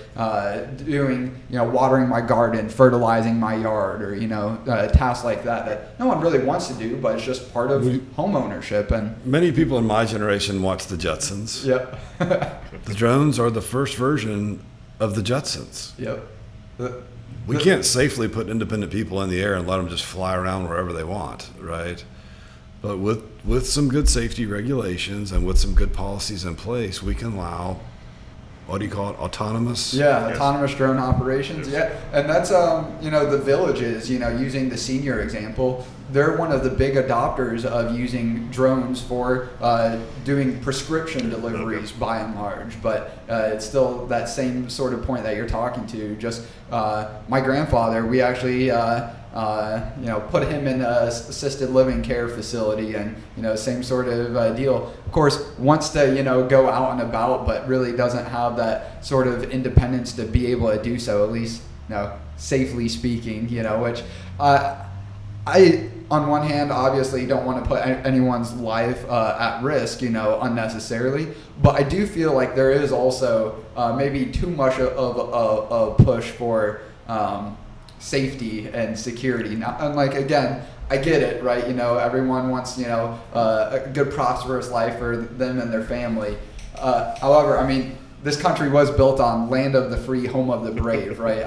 doing watering my garden, fertilizing my yard, or tasks like that no one really wants to do, but it's just part of home ownership. And many people in my generation watch the Jetsons. Yep. The drones are the first version of the Jetsons. Yep. We can't safely put independent people in the air and let them just fly around wherever they want, right? But with some good safety regulations and with some good policies in place, we can allow, what do you call it, autonomous? Yeah, autonomous drone operations. Yeah, and that's the villages. Using the senior example, they're one of the big adopters of using drones for doing prescription deliveries by and large. But it's still that same sort of point that you're talking to. Just my grandfather, we actually put him in a assisted living care facility, and same sort of deal. Of course, wants to go out and about, but really doesn't have that sort of independence to be able to do so. At least safely speaking, which I on one hand obviously don't want to put anyone's life at risk, unnecessarily. But I do feel like there is also maybe too much of a push for safety and security. Now, and again, I get it, right? Everyone wants, a good prosperous life for them and their family. However, this country was built on land of the free, home of the brave, right?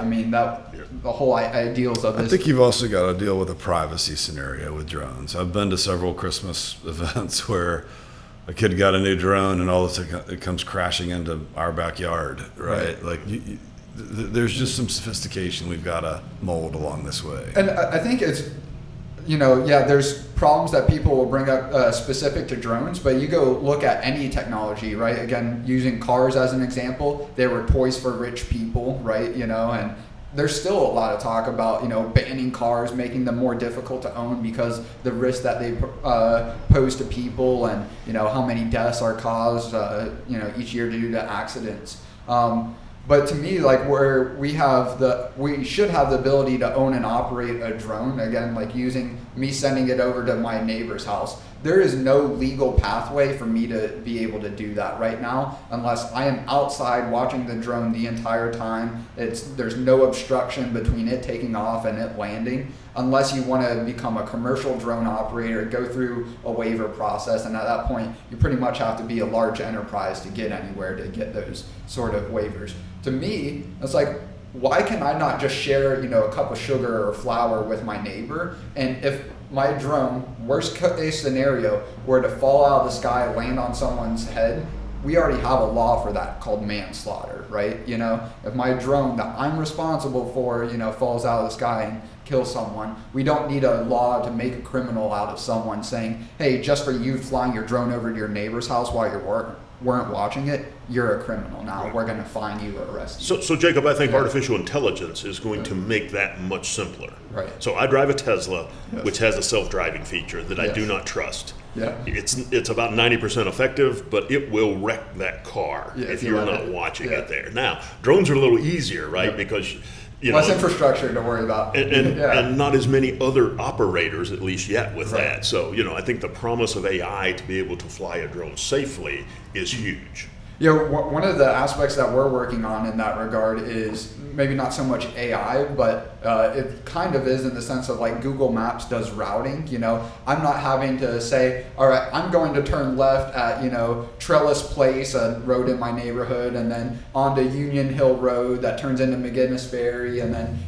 The whole ideals of this. I think you've also got to deal with a privacy scenario with drones. I've been to several Christmas events where a kid got a new drone and all of a sudden it comes crashing into our backyard, right? There's just some sophistication we've got to mold along this way. And I think it's, there's problems that people will bring up specific to drones, but you go look at any technology, right? Again, using cars as an example, they were toys for rich people, right? And there's still a lot of talk about, banning cars, making them more difficult to own because the risk that they pose to people, and, how many deaths are caused, each year due to accidents. But to me, like where we should have the ability to own and operate a drone, again, like using me sending it over to my neighbor's house. There is no legal pathway for me to be able to do that right now unless I am outside watching the drone the entire time. There's no obstruction between it taking off and it landing, unless you want to become a commercial drone operator, go through a waiver process, and at that point you pretty much have to be a large enterprise to get anywhere to get those sort of waivers. To me, it's like, why can I not just share, a cup of sugar or flour with my neighbor? And if my drone, worst case scenario, were to fall out of the sky, land on someone's head, we already have a law for that called manslaughter, right? If my drone that I'm responsible for, falls out of the sky and kills someone, we don't need a law to make a criminal out of someone saying, hey, just for you flying your drone over to your neighbor's house while you weren't watching it, you're a criminal now. We're going to fine you or arrest you. So Jacob, I think artificial intelligence is going to make that much simpler. Right. So I drive a Tesla, which has a self-driving feature that I do not trust. Yeah. It's about 90% effective, but it will wreck that car if you're not watching it there. Now, drones are a little easier, right? Because less infrastructure to worry about, and not as many other operators, at least yet, with that. So I think the promise of AI to be able to fly a drone safely is huge. One of the aspects that we're working on in that regard is maybe not so much AI, but it kind of is in the sense of like Google Maps does routing. I'm not having to say, all right, I'm going to turn left at, Trellis Place, a road in my neighborhood, and then onto Union Hill Road that turns into McGinnis Ferry. And then,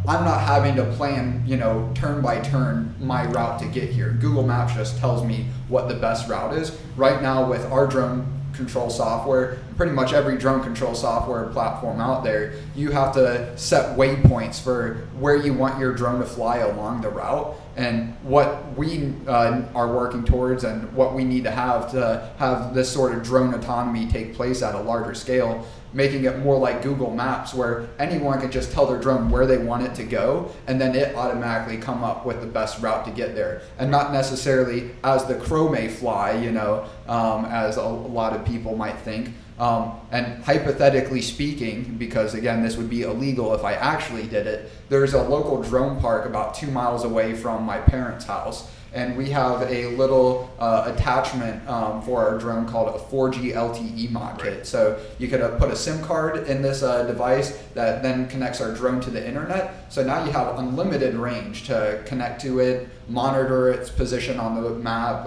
I'm not having to plan, turn by turn my route to get here. Google Maps just tells me what the best route is. Right now with our drone control software, pretty much every drone control software platform out there, you have to set waypoints for where you want your drone to fly along the route. And what we are working towards and what we need to have this sort of drone autonomy take place at a larger scale, making it more like Google Maps, where anyone can just tell their drone where they want it to go, and then it automatically come up with the best route to get there, and not necessarily as the crow may fly, as a lot of people might think. And hypothetically speaking, because again, this would be illegal if I actually did it, there's a local drone park about 2 miles away from my parents' house. And we have a little attachment for our drone called a 4G LTE mod kit. So you could put a SIM card in this device that then connects our drone to the internet. So now you have unlimited range to connect to it, monitor its position on the map,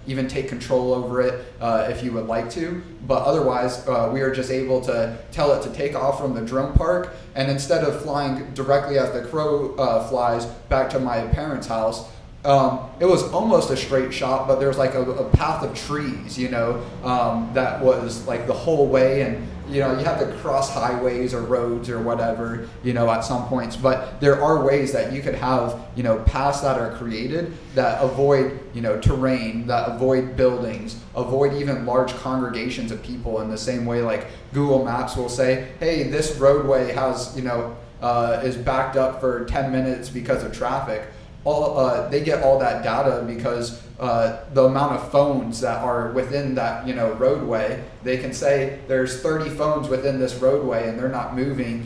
even take control over it if you would like to. But otherwise, we are just able to tell it to take off from the drone park. And instead of flying directly as the crow flies back to my parents' house, it was almost a straight shot, but there was like a path of trees, that was like the whole way. And, you have to cross highways or roads or whatever, at some points. But there are ways that you could have, paths that are created that avoid, terrain, that avoid buildings, avoid even large congregations of people, in the same way like Google Maps will say, hey, this roadway has, is backed up for 10 minutes because of traffic. They get all that data because the amount of phones that are within that roadway, they can say there's 30 phones within this roadway and they're not moving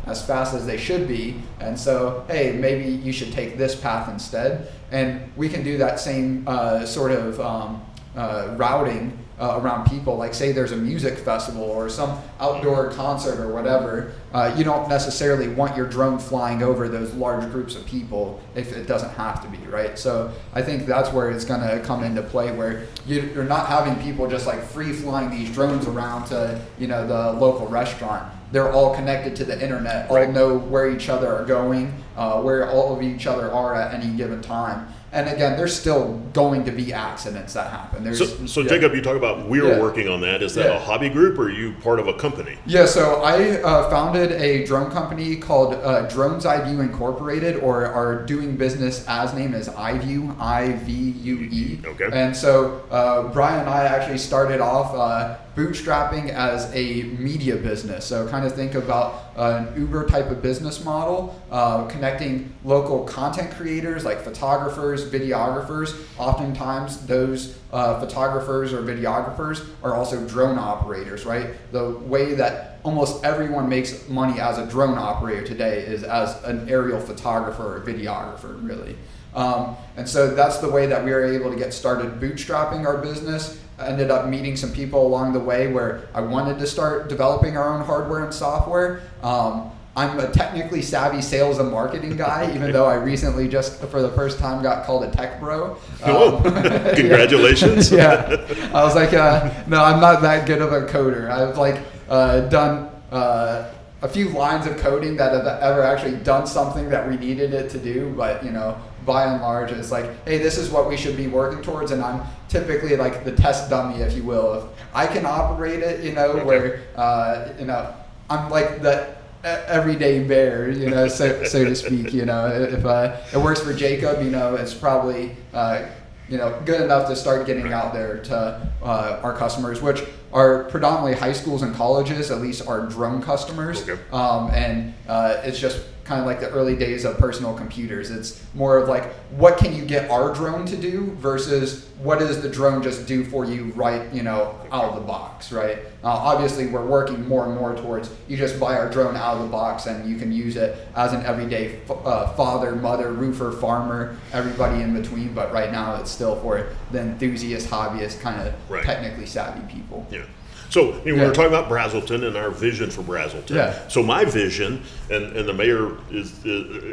as fast as they should be, and so hey, maybe you should take this path instead. And we can do that same sort of routing around people. Like say there's a music festival or some outdoor concert or whatever, you don't necessarily want your drone flying over those large groups of people if it doesn't have to be, right? So I think that's where it's going to come into play, where you're not having people just like free flying these drones around to the local restaurant. They're all connected to the internet, all know where each other are going, where all of each other are at any given time. And again, there's still going to be accidents that happen. So Jacob, you talk about we're working on that. Is that a hobby group, or are you part of a company? Yeah, so I founded a drone company called Drones iVue Incorporated, or our doing business as name is iVue, I-V-U-E. Okay. And so Brian and I actually started off bootstrapping as a media business. So kind of think about an Uber type of business model, connecting local content creators like photographers, videographers. Oftentimes those photographers or videographers are also drone operators, right? The way that almost everyone makes money as a drone operator today is as an aerial photographer or videographer, really. And so that's the way that we were able to get started bootstrapping our business. I ended up meeting some people along the way where I wanted to start developing our own hardware and software. I'm a technically savvy sales and marketing guy, even though I recently just for the first time got called a tech bro. Congratulations. Yeah. I was like, no, I'm not that good of a coder. I've like done a few lines of coding that have ever actually done something that we needed it to do, but by and large, it's like, hey, this is what we should be working towards, and I'm typically like the test dummy, if you will. If I can operate it, where I'm like the everyday bear, so to speak. If it works for Jacob, it's probably good enough to start getting out there to our customers, which are predominantly high schools and colleges, at least our drone customers. Okay. And it's just kind of like the early days of personal computers. It's more of like, what can you get our drone to do versus what does the drone just do for you right, out of the box, right? Obviously, we're working more and more towards you just buy our drone out of the box and you can use it as an everyday father, mother, roofer, farmer, everybody in between. But right now, it's still for the enthusiast, hobbyist, kind of technically savvy people. Yeah. So we were talking about Braselton and our vision for Braselton. Yeah. So my vision, and the mayor is,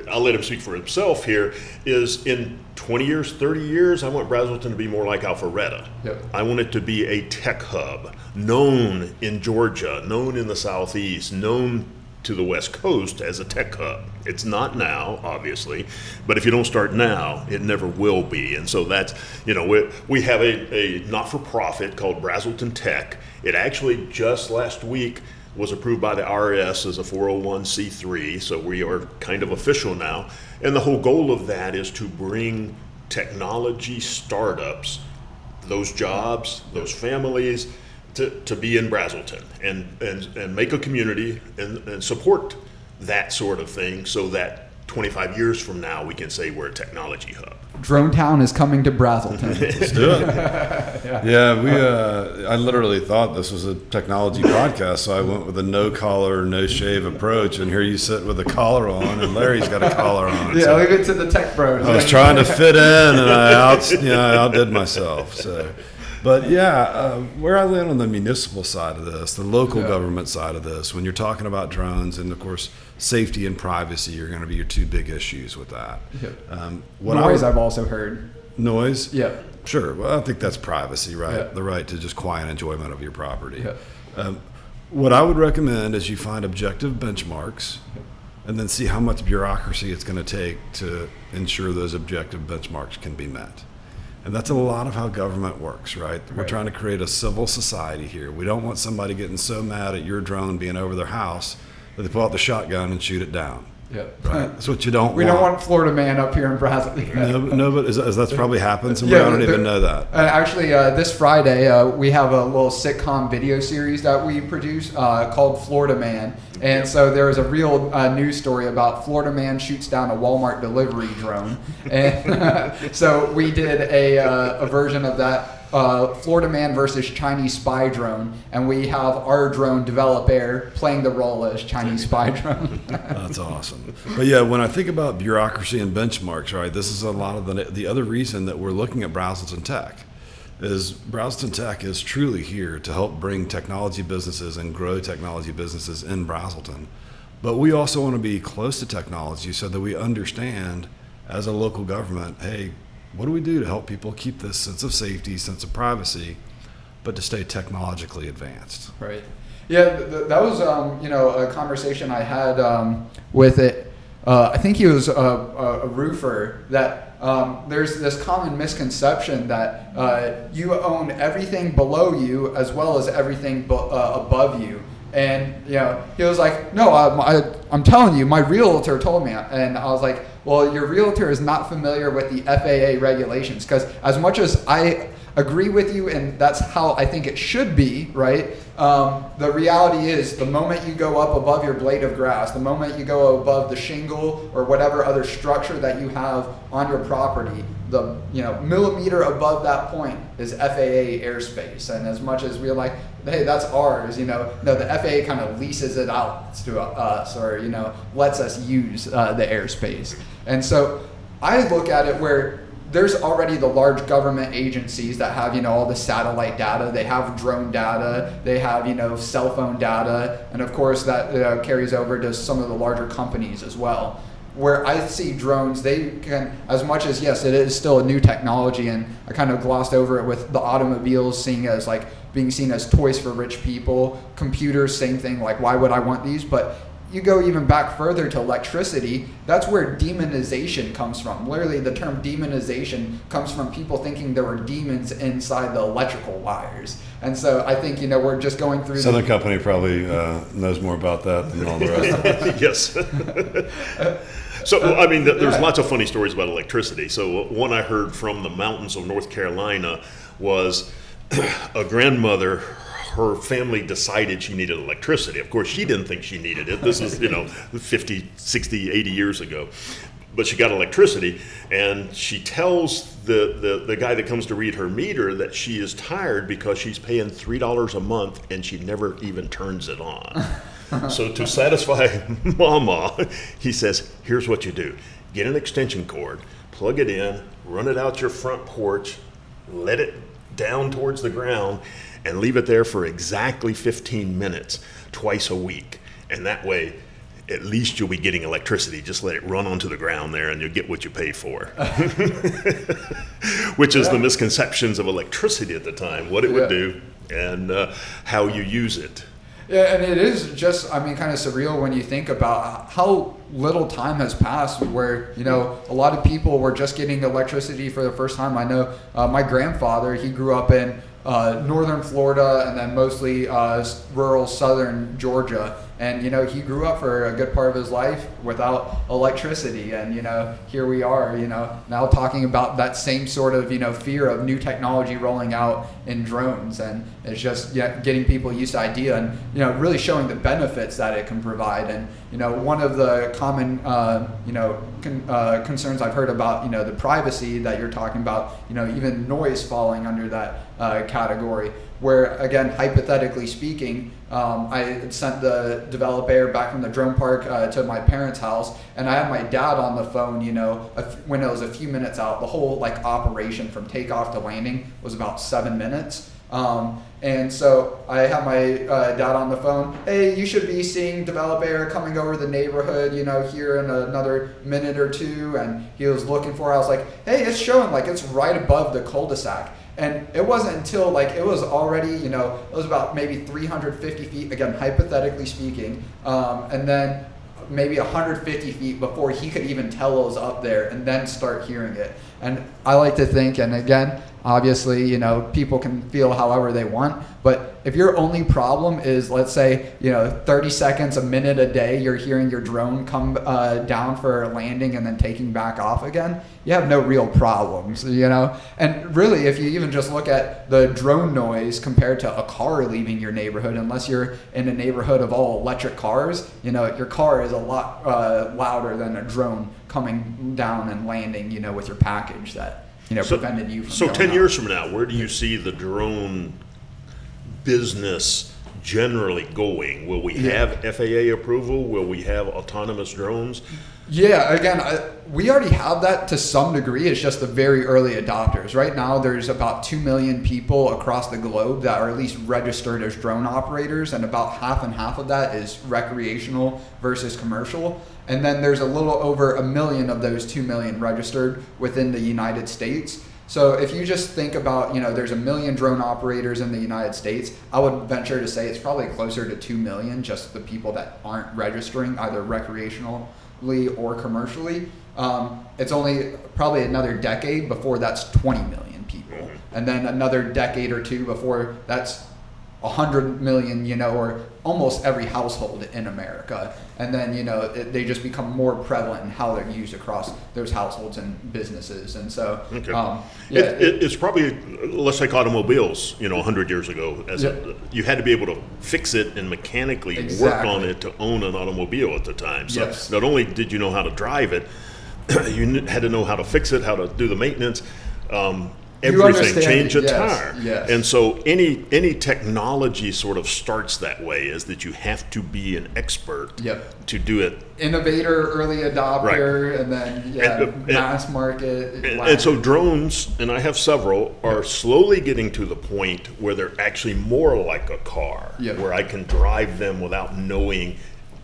I'll let him speak for himself here, is in 20 years, 30 years, I want Braselton to be more like Alpharetta. Yep. I want it to be a tech hub, known in Georgia, known in the Southeast, known to the West Coast as a tech hub. It's not now, obviously, but if you don't start now, it never will be. And so that's, we have a not-for-profit called BraseltonTech. It actually just last week was approved by the IRS as a 401c3, so we are kind of official now. And the whole goal of that is to bring technology startups, those jobs, those families, to be in Braselton and make a community and support that sort of thing so that 25 years from now we can say we're a technology hub. Drone Town is coming to Braselton. Let's do it. I literally thought this was a technology podcast, so I went with a no collar, no shave approach, and here you sit with a collar on, and Larry's got a collar on. Yeah, leave it to the tech bros. I was trying to fit in, and I outdid myself. So. But where I land on the municipal side of this, the local government side of this, when you're talking about drones, and of course safety and privacy are going to be your two big issues with that. Noise, I've also heard. Noise? Yeah. Sure. Well, I think that's privacy, right? Yeah. The right to just quiet enjoyment of your property. Yeah. What I would recommend is you find objective benchmarks and then see how much bureaucracy it's going to take to ensure those objective benchmarks can be met. And that's a lot of how government works, right? We're trying to create a civil society here. We don't want somebody getting so mad at your drone being over their house that they pull out the shotgun and shoot it down. Yeah. Right. That's what you don't want. We don't want Florida man up here in Braselton. No, but that's probably happened somewhere. I don't even know that. Actually, this Friday, we have a little sitcom video series that we produce called Florida Man. And so there was a real news story about Florida man shoots down a Walmart delivery drone. And so we did a version of that. Florida man versus Chinese spy drone, and we have our drone developer playing the role as Chinese spy drone. That's awesome. But when I think about bureaucracy and benchmarks, right, this is a lot of the other reason that we're looking at BraseltonTech is BraseltonTech is truly here to help bring technology businesses and grow technology businesses in Braselton. But we also want to be close to technology so that we understand as a local government, hey, what do we do to help people keep this sense of safety, sense of privacy, but to stay technologically advanced? Right. Yeah, that was a conversation I had with it. I think he was a roofer that there's this common misconception that you own everything below you as well as everything above you. And he was like, no, I'm telling you, my realtor told me. And I was like, well, your realtor is not familiar with the FAA regulations, because as much as I agree with you, and that's how I think it should be, right? The reality is, the moment you go up above your blade of grass, the moment you go above the shingle or whatever other structure that you have on your property, the millimeter above that point is FAA airspace. And as much as we're like, hey, that's ours, no, the FAA kind of leases it out to us, or lets us use the airspace. And so I look at it where there's already the large government agencies that have, all the satellite data, they have drone data, they have, cell phone data, and of course that carries over to some of the larger companies as well. Where I see drones, they can, as much as, yes, it is still a new technology, and I kind of glossed over it with the automobiles being seen as toys for rich people, computers, same thing, like why would I want these? But you go even back further to electricity, that's where demonization comes from. Literally, the term demonization comes from people thinking there were demons inside the electrical wires. And so I think, we're just going through... Southern Company probably knows more about that than all the rest of us. Yes. So, I mean, there's lots of funny stories about electricity. So one I heard from the mountains of North Carolina was a grandmother, her family decided she needed electricity. Of course, she didn't think she needed it. This is, 50, 60, 80 years ago. But she got electricity, and she tells the guy that comes to read her meter that she is tired because she's paying $3 a month and she never even turns it on. So to satisfy Mama, he says, here's what you do. Get an extension cord, plug it in, run it out your front porch, let it down towards the ground, and leave it there for exactly 15 minutes twice a week. And that way, at least you'll be getting electricity. Just let it run onto the ground there and you'll get what you pay for. Which is the misconceptions of electricity at the time, what it would do and how you use it. Yeah, and it is just, kind of surreal when you think about how little time has passed where, a lot of people were just getting electricity for the first time. I know my grandfather, he grew up in northern Florida and then mostly rural southern Georgia. And, he grew up for a good part of his life without electricity. And, here we are, now talking about that same sort of, fear of new technology rolling out in drones. And it's just getting people used to the idea and, really showing the benefits that it can provide. And, one of the common, concerns I've heard about, the privacy that you're talking about, even noise falling under that category. Where, again, hypothetically speaking, I sent the developer back from the drone park to my parents' house, and I had my dad on the phone, when it was a few minutes out. The whole, operation from takeoff to landing was about 7 minutes. And so I had my dad on the phone. Hey, you should be seeing developer coming over the neighborhood, here in another minute or two. And he was looking for it. I was like, hey, it's showing it's right above the cul-de-sac. And it wasn't until it was already, it was about maybe 350 feet, again, hypothetically speaking, and then maybe 150 feet before he could even tell it was up there and then start hearing it. And I like to think, and again, obviously, people can feel however they want, but if your only problem is, let's say, 30 seconds, a minute a day, you're hearing your drone come down for a landing and then taking back off again, you have no real problems, And really, if you even just look at the drone noise compared to a car leaving your neighborhood, unless you're in a neighborhood of all electric cars, your car is a lot louder than a drone coming down and landing, with your package that, prevented you from So going 10 out. years from now, where do you see the drone business generally going? Will we have FAA approval? Will we have autonomous drones? Yeah, again, we already have that to some degree. It's just the very early adopters. Right now, there's about 2 million people across the globe that are at least registered as drone operators, and about half and half of that is recreational versus commercial. And then there's a little over 1 million of those 2 million registered within the United States. So if you just think about, there's 1 million drone operators in the United States, I would venture to say it's probably closer to 2 million, just the people that aren't registering either recreationally or commercially. It's only probably another decade before that's 20 million people. And then another decade or two before that's 100 million, or almost every household in America. And then, they just become more prevalent in how they're used across those households and businesses. And so, it's probably, let's take automobiles, 100 years ago. You had to be able to fix it and mechanically work on it to own an automobile at the time. So not only did you know how to drive it, you had to know how to fix it, how to do the maintenance. Everything, change a tire. Yes. And so any technology sort of starts that way, is that you have to be an expert to do it. Innovator, early adopter, and then mass market. And so drones, and I have several, are slowly getting to the point where they're actually more like a car, where I can drive them without knowing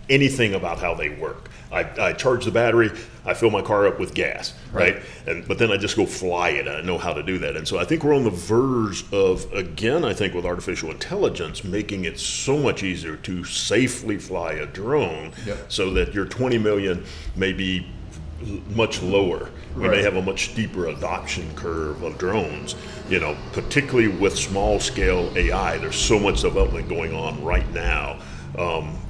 anything about how they work. I charge the battery, I fill my car up with gas, right? But then I just go fly it, and I know how to do that. And so I think we're on the verge of, again, I think with artificial intelligence, making it so much easier to safely fly a drone so that your 20 million may be much lower. We may have a much steeper adoption curve of drones, particularly with small scale AI. There's so much development going on right now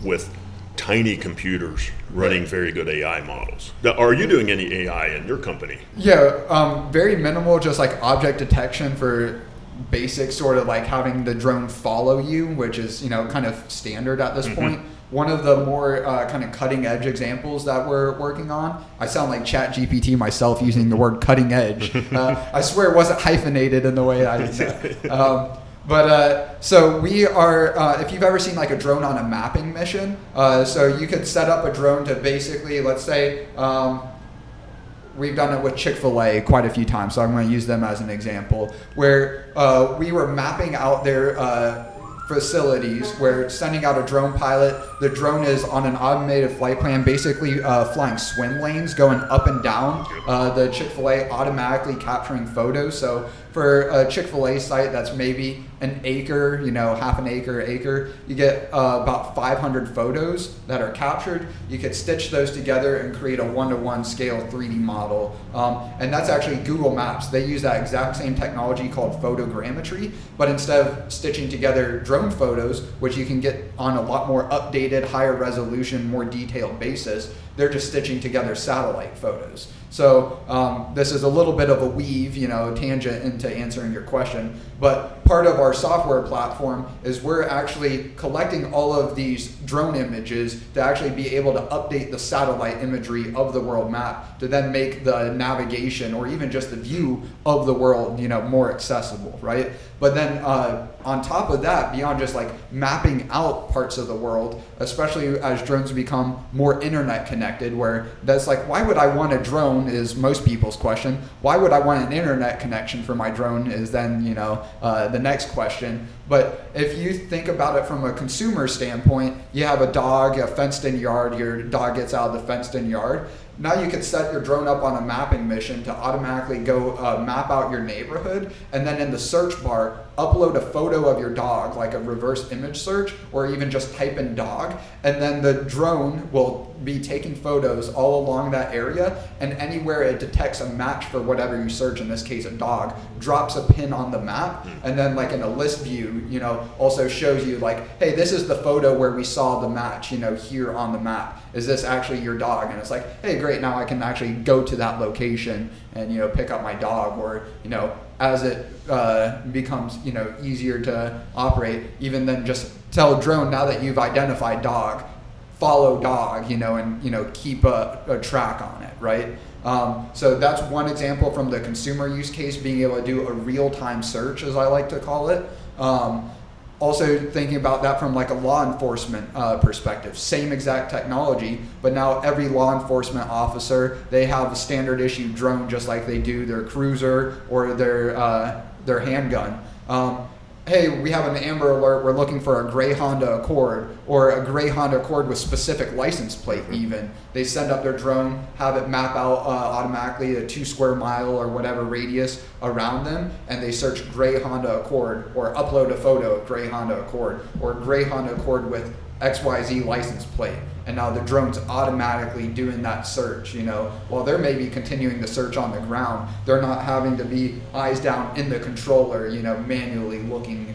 with tiny computers running very good AI models. Now, are you doing any AI in your company? Yeah, very minimal, just like object detection for basic sort of like having the drone follow you, which is, kind of standard at this point. One of the more kind of cutting edge examples that we're working on, I sound like ChatGPT myself using the word cutting edge. I swear it wasn't hyphenated in the way I said. So we are, if you've ever seen like a drone on a mapping mission, so you could set up a drone to basically, let's say, we've done it with Chick-fil-A quite a few times, so I'm going to use them as an example, where we were mapping out their facilities, where sending out a drone pilot, the drone is on an automated flight plan, basically flying swim lanes, going up and down the Chick-fil-A, automatically capturing photos. So for a Chick-fil-A site that's maybe an acre, half an acre, you get about 500 photos that are captured. You could stitch those together and create a 1-to-1 scale 3D model. And that's actually Google Maps. They use that exact same technology called photogrammetry, but instead of stitching together drone photos, which you can get on a lot more updated, higher resolution, more detailed basis, they're just stitching together satellite photos. So this is a little bit of a weave, tangent into answering your question. But part of our software platform is we're actually collecting all of these drone images to actually be able to update the satellite imagery of the world map to then make the navigation or even just the view of the world, more accessible, right? But then on top of that, beyond just like mapping out parts of the world, especially as drones become more internet connected, where that's like, why would I want a drone is most people's question. Why would I want an internet connection for my drone is then, the next question. But if you think about it from a consumer standpoint, you have a dog, a fenced-in yard, your dog gets out of the fenced-in yard. Now you could set your drone up on a mapping mission to automatically go map out your neighborhood, and then in the search bar, upload a photo of your dog, like a reverse image search, or even just type in dog, and then the drone will be taking photos all along that area, and anywhere it detects a match for whatever you search, in this case a dog, drops a pin on the map, and then like in a list view, also shows you like, hey, this is the photo where we saw the match, here on the map. Is this actually your dog? And it's like, hey, great, now I can actually go to that location and, pick up my dog, or, as it becomes, easier to operate, even then just tell drone, now that you've identified dog, follow dog, and, keep a track on it, right? So that's one example from the consumer use case, being able to do a real-time search, as I like to call it. Also thinking about that from like a law enforcement perspective, same exact technology, but now every law enforcement officer, they have a standard issue drone just like they do their cruiser or their handgun. Hey, we have an Amber Alert, we're looking for a gray Honda Accord, or a gray Honda Accord with specific license plate even. They send up their drone, have it map out automatically a 2 square mile or whatever radius around them, and they search gray Honda Accord, or upload a photo of gray Honda Accord, or gray Honda Accord with XYZ license plate. and now the drone's automatically doing that search, while they're maybe continuing the search on the ground. They're not having to be eyes down in the controller, manually looking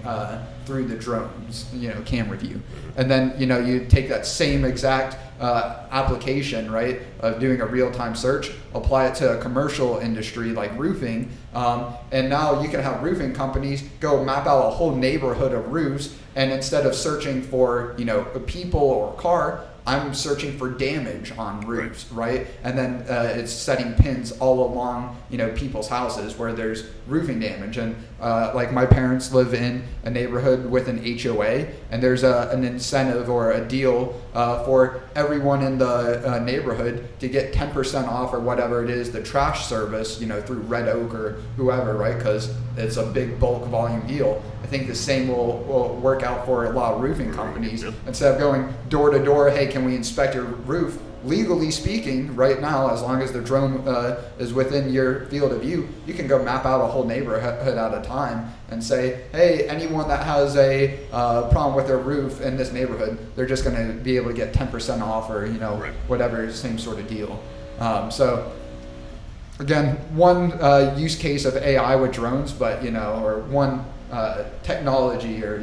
through the drone's, camera view. And then, you take that same exact application, right, of doing a real-time search, apply it to a commercial industry like roofing, and now you can have roofing companies go map out a whole neighborhood of roofs, and instead of searching for, a people or a car, I'm searching for damage on roofs, right? And then it's setting pins all along, people's houses where there's roofing damage. And like my parents live in a neighborhood with an HOA, and there's an incentive or a deal for everyone in the neighborhood to get 10% off or whatever it is, the trash service, through Red Oak or whoever, right? Because it's a big bulk volume deal. I think the same will work out for a lot of roofing companies. Yep. Instead of going door to door, hey, can we inspect your roof? Legally speaking, right now, as long as the drone is within your field of view, you can go map out a whole neighborhood at a time and say, hey, anyone that has a problem with their roof in this neighborhood, they're just going to be able to get 10% off or, whatever, same sort of deal. So again, one use case of AI with drones, but, or one technology or,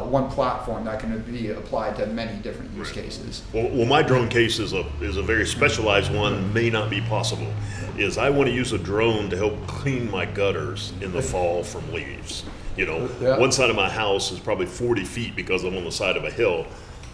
one platform that can be applied to many different use cases. Well, my drone case is a very specialized one, may not be possible, is I want to use a drone to help clean my gutters in the fall from leaves. One side of my house is probably 40 feet because I'm on the side of a hill,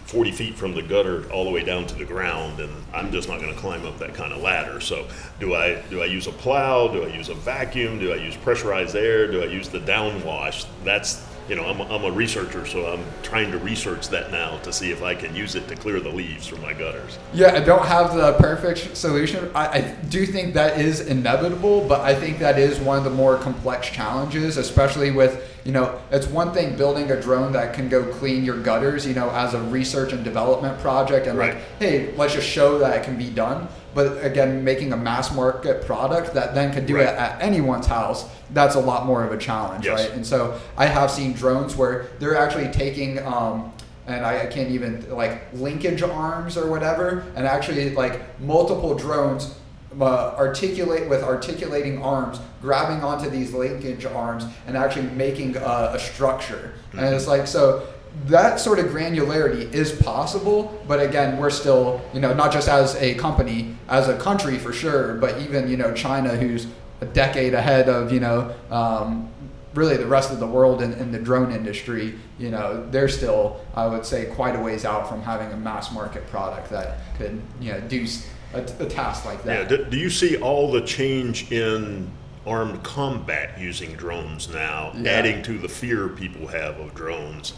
40 feet from the gutter all the way down to the ground, and I'm just not going to climb up that kind of ladder. So do I use a plow? Do I use a vacuum? Do I use pressurized air? Do I use the downwash? That's, I'm a researcher, so I'm trying to research that now to see if I can use it to clear the leaves from my gutters. Yeah, I don't have the perfect solution. I do think that is inevitable, but I think that is one of the more complex challenges, especially with, it's one thing building a drone that can go clean your gutters, as a research and development project and like, hey, let's just show that it can be done. But again, making a mass market product that then could do it at anyone's house, that's a lot more of a challenge, right? And so I have seen drones where they're actually taking, and I can't even, like linkage arms or whatever, and actually like multiple drones articulating arms, grabbing onto these linkage arms and actually making a structure. And it's like, so that sort of granularity is possible, but again, we're still, not just as a company, as a country for sure, but even, China, who's a decade ahead of, really the rest of the world in the drone industry, they're still, I would say, quite a ways out from having a mass market product that could, do a task like that. Yeah. Do you see all the change in armed combat using drones now, adding to the fear people have of drones?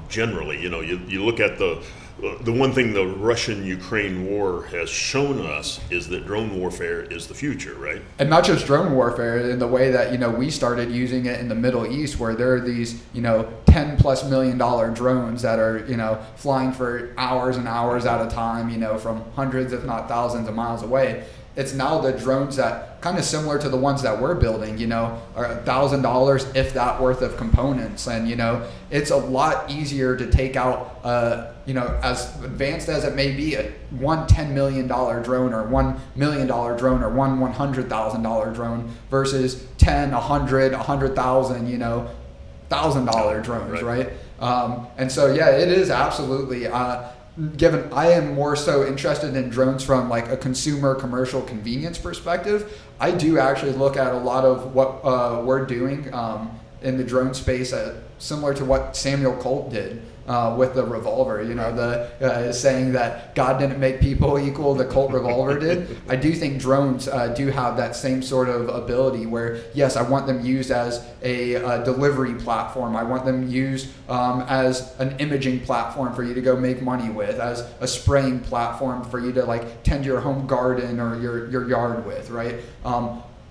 Generally, you look at the one thing the Russian-Ukraine war has shown us is that drone warfare is the future, right? And not just drone warfare in the way that, we started using it in the Middle East, where there are these, $10+ million drones that are, flying for hours and hours at a time, from hundreds, if not thousands of miles away. It's now the drones that, kind of similar to the ones that we're building, are $1,000, if that, worth of components. And, it's a lot easier to take out, as advanced as it may be, one $10 million drone or $1 million drone or one $100,000 drone versus 10, 100, 100,000, $1,000 drones, right? And so, yeah, it is absolutely... given I am more so interested in drones from like a consumer commercial convenience perspective, I do actually look at a lot of what we're doing in the drone space similar to what Samuel Colt did with the revolver, the saying that God didn't make people equal, the Colt revolver did. I do think drones do have that same sort of ability where, yes, I want them used as a delivery platform. I want them used as an imaging platform for you to go make money with, as a spraying platform for you to like tend your home garden or your yard with, right?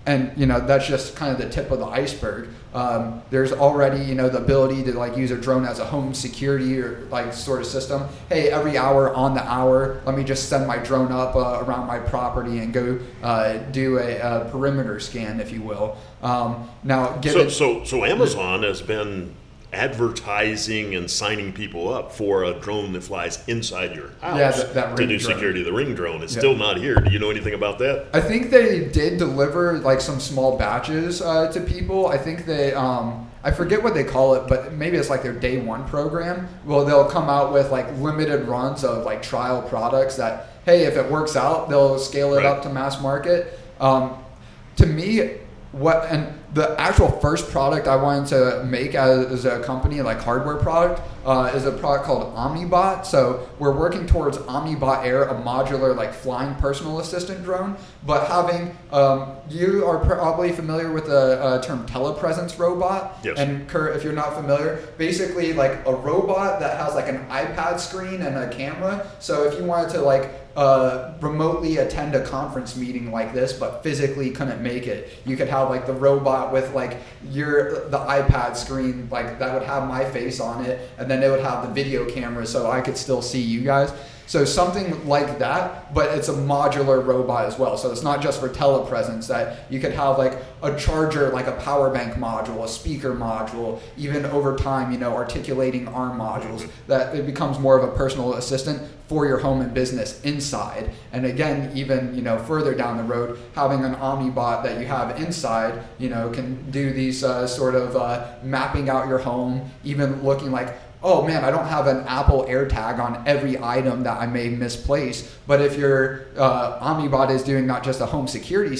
And that's just kind of the tip of the iceberg. There's already the ability to like use a drone as a home security or like sort of system. Hey, every hour on the hour, let me just send my drone up around my property and go do a perimeter scan, if you will. Now, so Amazon has been advertising and signing people up for a drone that flies inside your house that to do drone. security. The Ring drone is still not here. Do you know anything about that? I think they did deliver like some small batches to people. I think they, I forget what they call it, but maybe it's like their day one program. Well, they'll come out with like limited runs of like trial products that, hey, if it works out, they'll scale it up to mass market. To me, the actual first product I wanted to make as a company, like hardware product, is a product called Omnibot. So we're working towards Omnibot Air, a modular like flying personal assistant drone. But having, you are probably familiar with the term telepresence robot. Yes. And Kurt, if you're not familiar, basically like a robot that has like an iPad screen and a camera. So if you wanted to like remotely attend a conference meeting like this, but physically couldn't make it, you could have like the robot with like the iPad screen, like that would have my face on it, and then it would have the video camera so I could still see you guys. So something like that, but it's a modular robot as well. So it's not just for telepresence, that you could have like a charger, like a power bank module, a speaker module, even over time, articulating arm modules, that it becomes more of a personal assistant for your home and business inside. And again, even, further down the road, having an Omnibot that you have inside, can do these sort of mapping out your home, even looking like, oh man, I don't have an Apple AirTag on every item that I may misplace. But if your Omnibot is doing not just a home security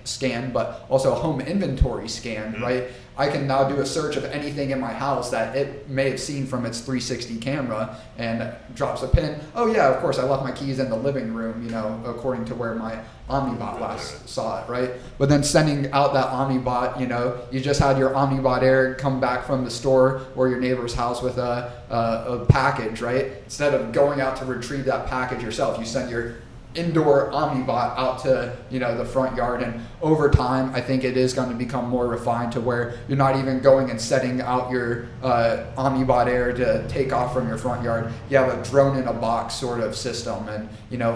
scan, but also a home inventory scan, right? I can now do a search of anything in my house that it may have seen from its 360 camera and drops a pin. Oh yeah, of course, I left my keys in the living room, according to where my Omnibot last saw it, right? But then sending out that Omnibot, you just had your Omnibot Air come back from the store or your neighbor's house with a package, right? Instead of going out to retrieve that package yourself, you send your indoor Omnibot out to the front yard. And over time, I think it is going to become more refined to where you're not even going and setting out your Omnibot Air to take off from your front yard. You have a drone in a box sort of system. And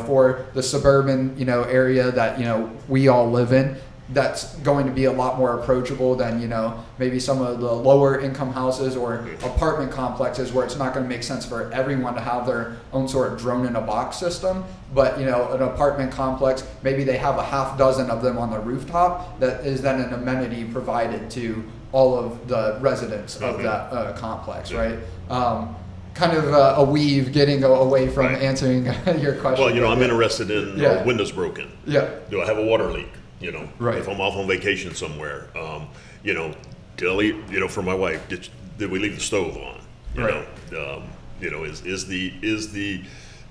for the suburban area that we all live in, that's going to be a lot more approachable than maybe some of the lower income houses or apartment complexes where it's not going to make sense for everyone to have their own sort of drone in a box system. But an apartment complex, maybe they have a half dozen of them on the rooftop that is then an amenity provided to all of the residents of that complex, right? Kind of a weave getting away from answering your question. Well, I'm interested in are windows broken? Yeah. Do I have a water leak? Right. If I'm off on vacation somewhere, did I leave, for my wife, did we leave the stove on? Is the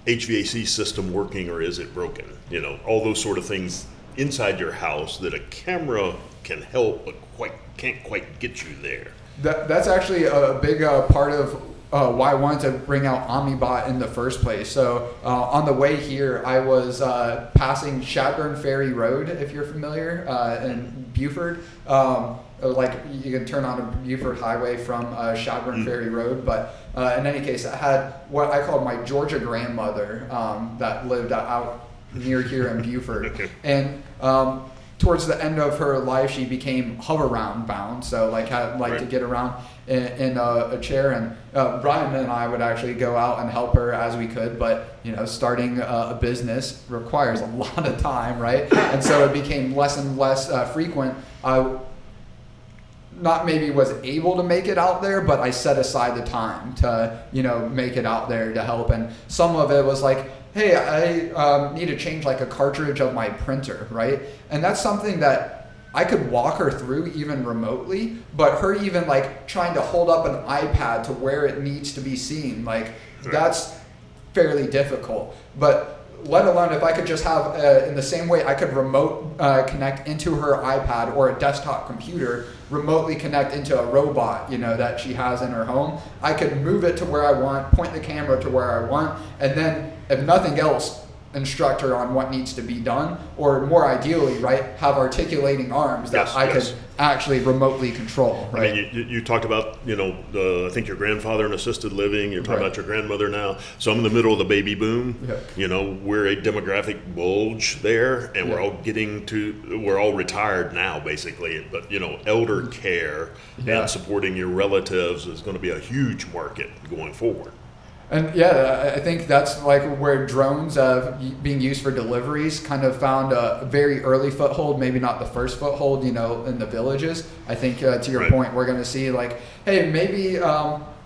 HVAC system working or is it broken? All those sort of things inside your house that a camera can help but can't quite get you there. That's actually a big part of why I wanted to bring out Omnibot in the first place. So on the way here, I was passing Shadburn Ferry Road, if you're familiar, in Beaufort. Like you can turn on a Beaufort highway from Shadburn Ferry Road. But in any case, I had what I called my Georgia grandmother that lived out near here in Beaufort. Okay. And towards the end of her life, she became hover-round bound, so had to get around in a chair. And Brian and I would actually go out and help her as we could, but starting a business requires a lot of time, right? And so it became less and less frequent. I not maybe was able to make it out there, but I set aside the time to make it out there to help. And some of it was like, hey, I need to change like a cartridge of my printer, right? And that's something that I could walk her through even remotely, but her even like trying to hold up an iPad to where it needs to be seen, like that's fairly difficult. But let alone if I could just have, in the same way I could remote connect into her iPad or a desktop computer, remotely connect into a robot, that she has in her home. I could move it to where I want, point the camera to where I want, and then if nothing else, instructor on what needs to be done, or more ideally, right, have articulating arms that I could actually remotely control, right? I mean, you talked about, I think your grandfather in assisted living, you're talking about your grandmother now. So I'm in the middle of the baby boom. We're a demographic bulge there, and we're all retired now, basically. But, elder care and supporting your relatives is going to be a huge market going forward. And I think that's like where drones being used for deliveries kind of found a very early foothold, maybe not the first foothold, in the villages. I think to your point, we're going to see like, hey, maybe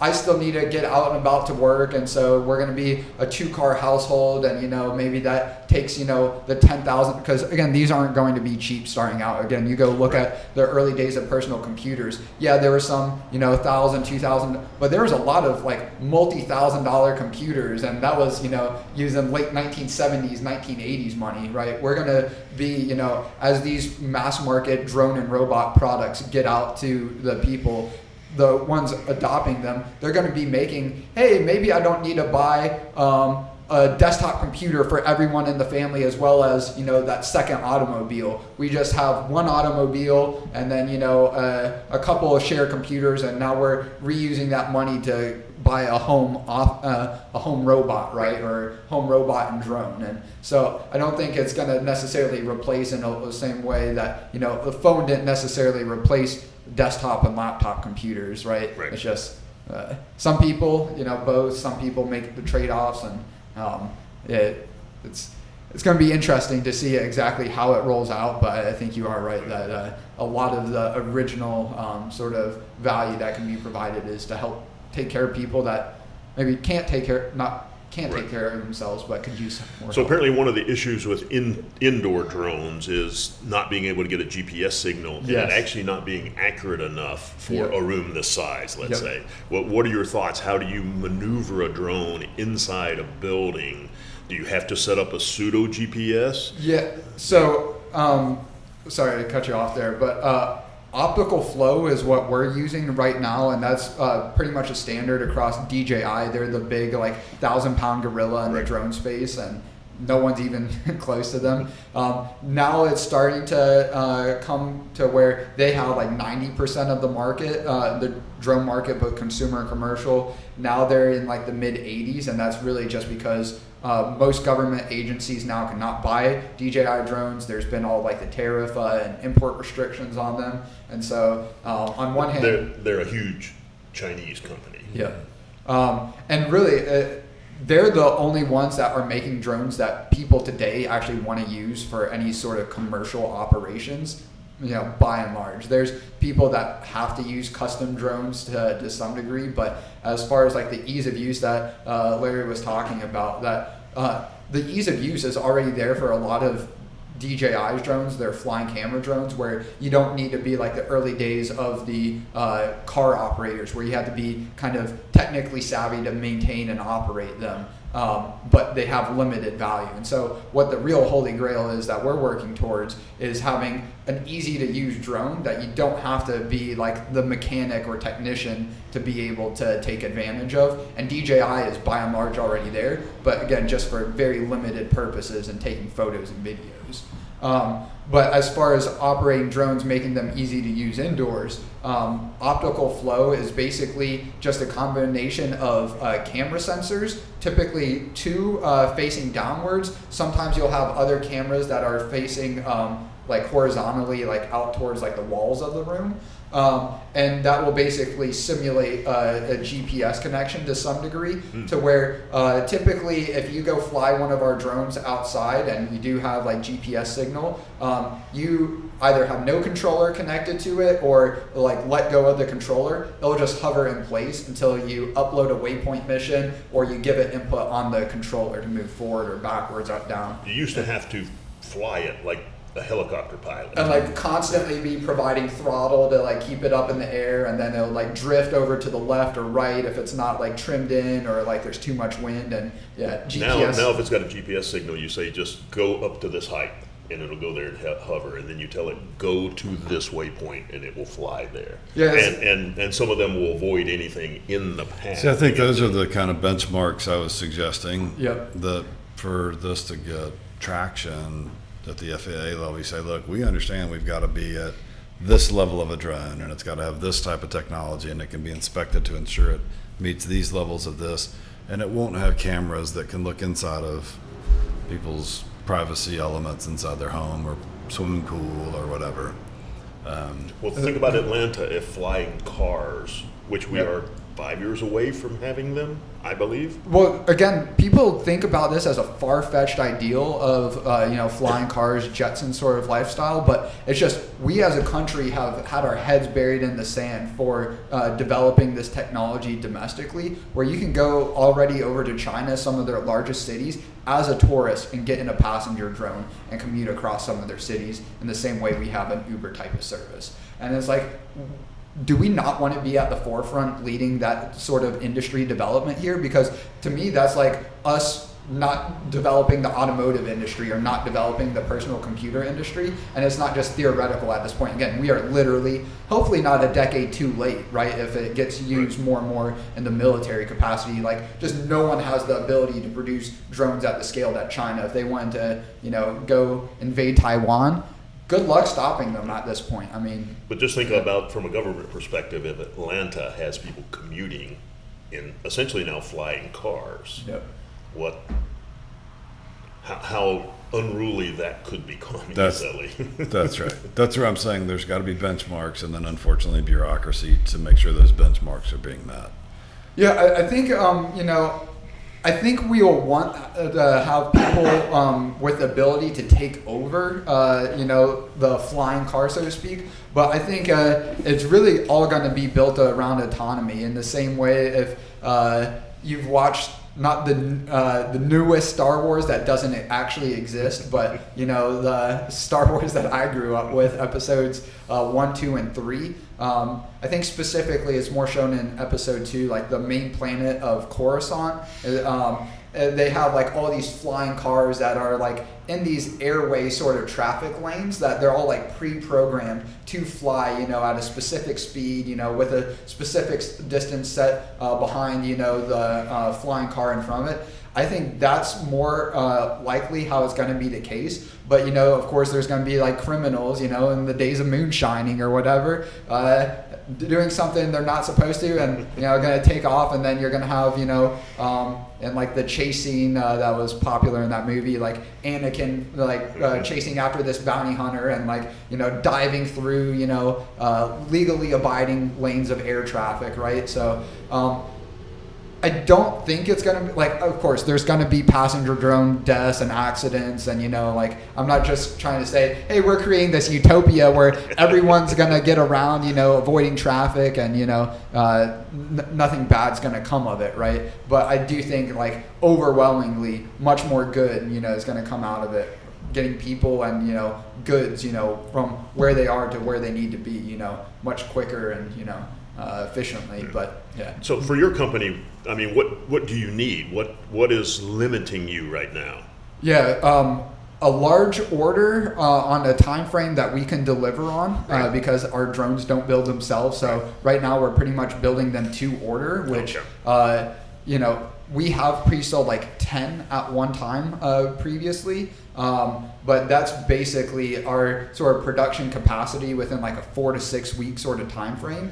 I still need to get out and about to work, and so we're going to be a 2-car household, and maybe that takes the 10,000, because again, these aren't going to be cheap starting out. Again, you go look at the early days of personal computers. Yeah, there were some 1,000, 2,000, but there was a lot of like multi-$1,000 computers, and that was using late 1970s, 1980s money, right? We're going to be as these mass market drone and robot products get out to the people, the ones adopting them, they're going to be making, hey, maybe I don't need to buy a desktop computer for everyone in the family, as well as that second automobile. We just have one automobile, and then a couple of shared computers, and now we're reusing that money to buy a home robot, right, or home robot and drone. And so I don't think it's going to necessarily replace in the same way that the phone didn't necessarily replace desktop and laptop computers, right? It's just some people, both. Some people make the trade-offs, and it's going to be interesting to see exactly how it rolls out. But I think you are right that a lot of the original sort of value that can be provided is to help take care of people that maybe can't take care of themselves, but could use more So help. apparently one of the issues with indoor drones is not being able to get a GPS signal and it actually not being accurate enough for a room this size, let's say. What are your thoughts? How do you maneuver a drone inside a building? Do you have to set up a pseudo GPS? Yeah, so sorry to cut you off there, but optical flow is what we're using right now, and that's pretty much a standard across DJI. They're the big 1,000-pound gorilla in the drone space, and no one's even close to them. Now it's starting to come to where they have 90% of the market, the drone market, both consumer and commercial. Now they're in the mid 80s, and that's really just because most government agencies now cannot buy DJI drones. There's been all the tariff and import restrictions on them, and so on one hand, they're a huge Chinese company. And really, they're the only ones that are making drones that people today actually want to use for any sort of commercial operations. By and large, there's people that have to use custom drones to some degree, but as far as the ease of use that Larry was talking about, that the ease of use is already there for a lot of DJI's drones. They're flying camera drones where you don't need to be like the early days of the car operators, where you have to be kind of technically savvy to maintain and operate them. But they have limited value. And so what the real holy grail is that we're working towards is having an easy to use drone that you don't have to be like the mechanic or technician to be able to take advantage of. And DJI is by and large already there, but again, just for very limited purposes and taking photos and videos. But as far as operating drones, making them easy to use indoors, optical flow is basically just a combination of camera sensors, typically two facing downwards. Sometimes you'll have other cameras that are facing like horizontally, like out towards like the walls of the room. And that will basically simulate a GPS connection to some degree, to where typically if you go fly one of our drones outside and you do have like GPS signal, you either have no controller connected to it or like let go of the controller. It'll just hover in place until you upload a waypoint mission or you give it input on the controller to move forward or backwards, up, down. You used to have to fly it like a helicopter pilot, and like constantly be providing throttle to like keep it up in the air, and then it'll like drift over to the left or right if it's not like trimmed in or like there's too much wind. And yeah, GPS. Now if it's got a GPS signal, you say just go up to this height and it'll go there and hover, and then you tell it go to this waypoint and it will fly there. Yes. And some of them will avoid anything in the path. See, I think those are the kind of benchmarks I was suggesting. Yep. for this to get traction at the FAA level, you say, look, we understand we've got to be at this level of a drone, and it's got to have this type of technology, and it can be inspected to ensure it meets these levels of this, and it won't have cameras that can look inside of people's privacy elements inside their home or swimming pool or whatever. Well, think about Atlanta, if flying cars, which we Yep. are 5 years away from having them, I believe. Well, again, people think about this as a far-fetched ideal of flying cars, Jetson sort of lifestyle, but it's just we as a country have had our heads buried in the sand for developing this technology domestically, where you can go already over to China, some of their largest cities, as a tourist and get in a passenger drone and commute across some of their cities in the same way we have an Uber type of service. And it's like, do we not want to be at the forefront leading that sort of industry development here? Because to me, that's like us not developing the automotive industry or not developing the personal computer industry. And it's not just theoretical at this point. Again, we are literally, hopefully not a decade too late, right? If it gets used more and more in the military capacity, like just no one has the ability to produce drones at the scale that China, if they wanted to, go invade Taiwan, good luck stopping them at this point. I mean, But just think about from a government perspective, if Atlanta has people commuting in essentially now flying cars, yep. how unruly that could become easily. That's right. That's where I'm saying there's got to be benchmarks, and then unfortunately bureaucracy to make sure those benchmarks are being met. Yeah, I think I think we will want to have people with the ability to take over, the flying car, so to speak. But I think it's really all going to be built around autonomy in the same way if you've watched not the newest Star Wars that doesn't actually exist, but the Star Wars that I grew up with, episodes 1, 2, and 3. I think specifically it's more shown in episode 2, like the main planet of Coruscant. They have like all these flying cars that are like in these airway sort of traffic lanes that they're all like pre-programmed to fly, at a specific speed, with a specific distance set behind, the flying car in front of it. I think that's more likely how it's going to be the case. But, of course, there's going to be like criminals, in the days of moonshining or whatever, doing something they're not supposed to and, going to take off. And then you're going to have, and like the chase scene that was popular in that movie, like Anakin, chasing after this bounty hunter and like, diving through, legally abiding lanes of air traffic, right? So, I don't think it's going to be, of course, there's going to be passenger drone deaths and accidents. And, I'm not just trying to say, hey, we're creating this utopia where everyone's going to get around, avoiding traffic and, nothing bad's going to come of it, right? But I do think, overwhelmingly, much more good, is going to come out of it. Getting people and, goods, from where they are to where they need to be, much quicker and, efficiently. But yeah. So for your company, I mean, what do you need? What is limiting you right now? Yeah, a large order on a time frame that we can deliver on, because our drones don't build themselves. So right now we're pretty much building them to order, which we have pre-sold like 10 at one time previously. But that's basically our sort of production capacity within like a 4 to 6 week sort of time frame.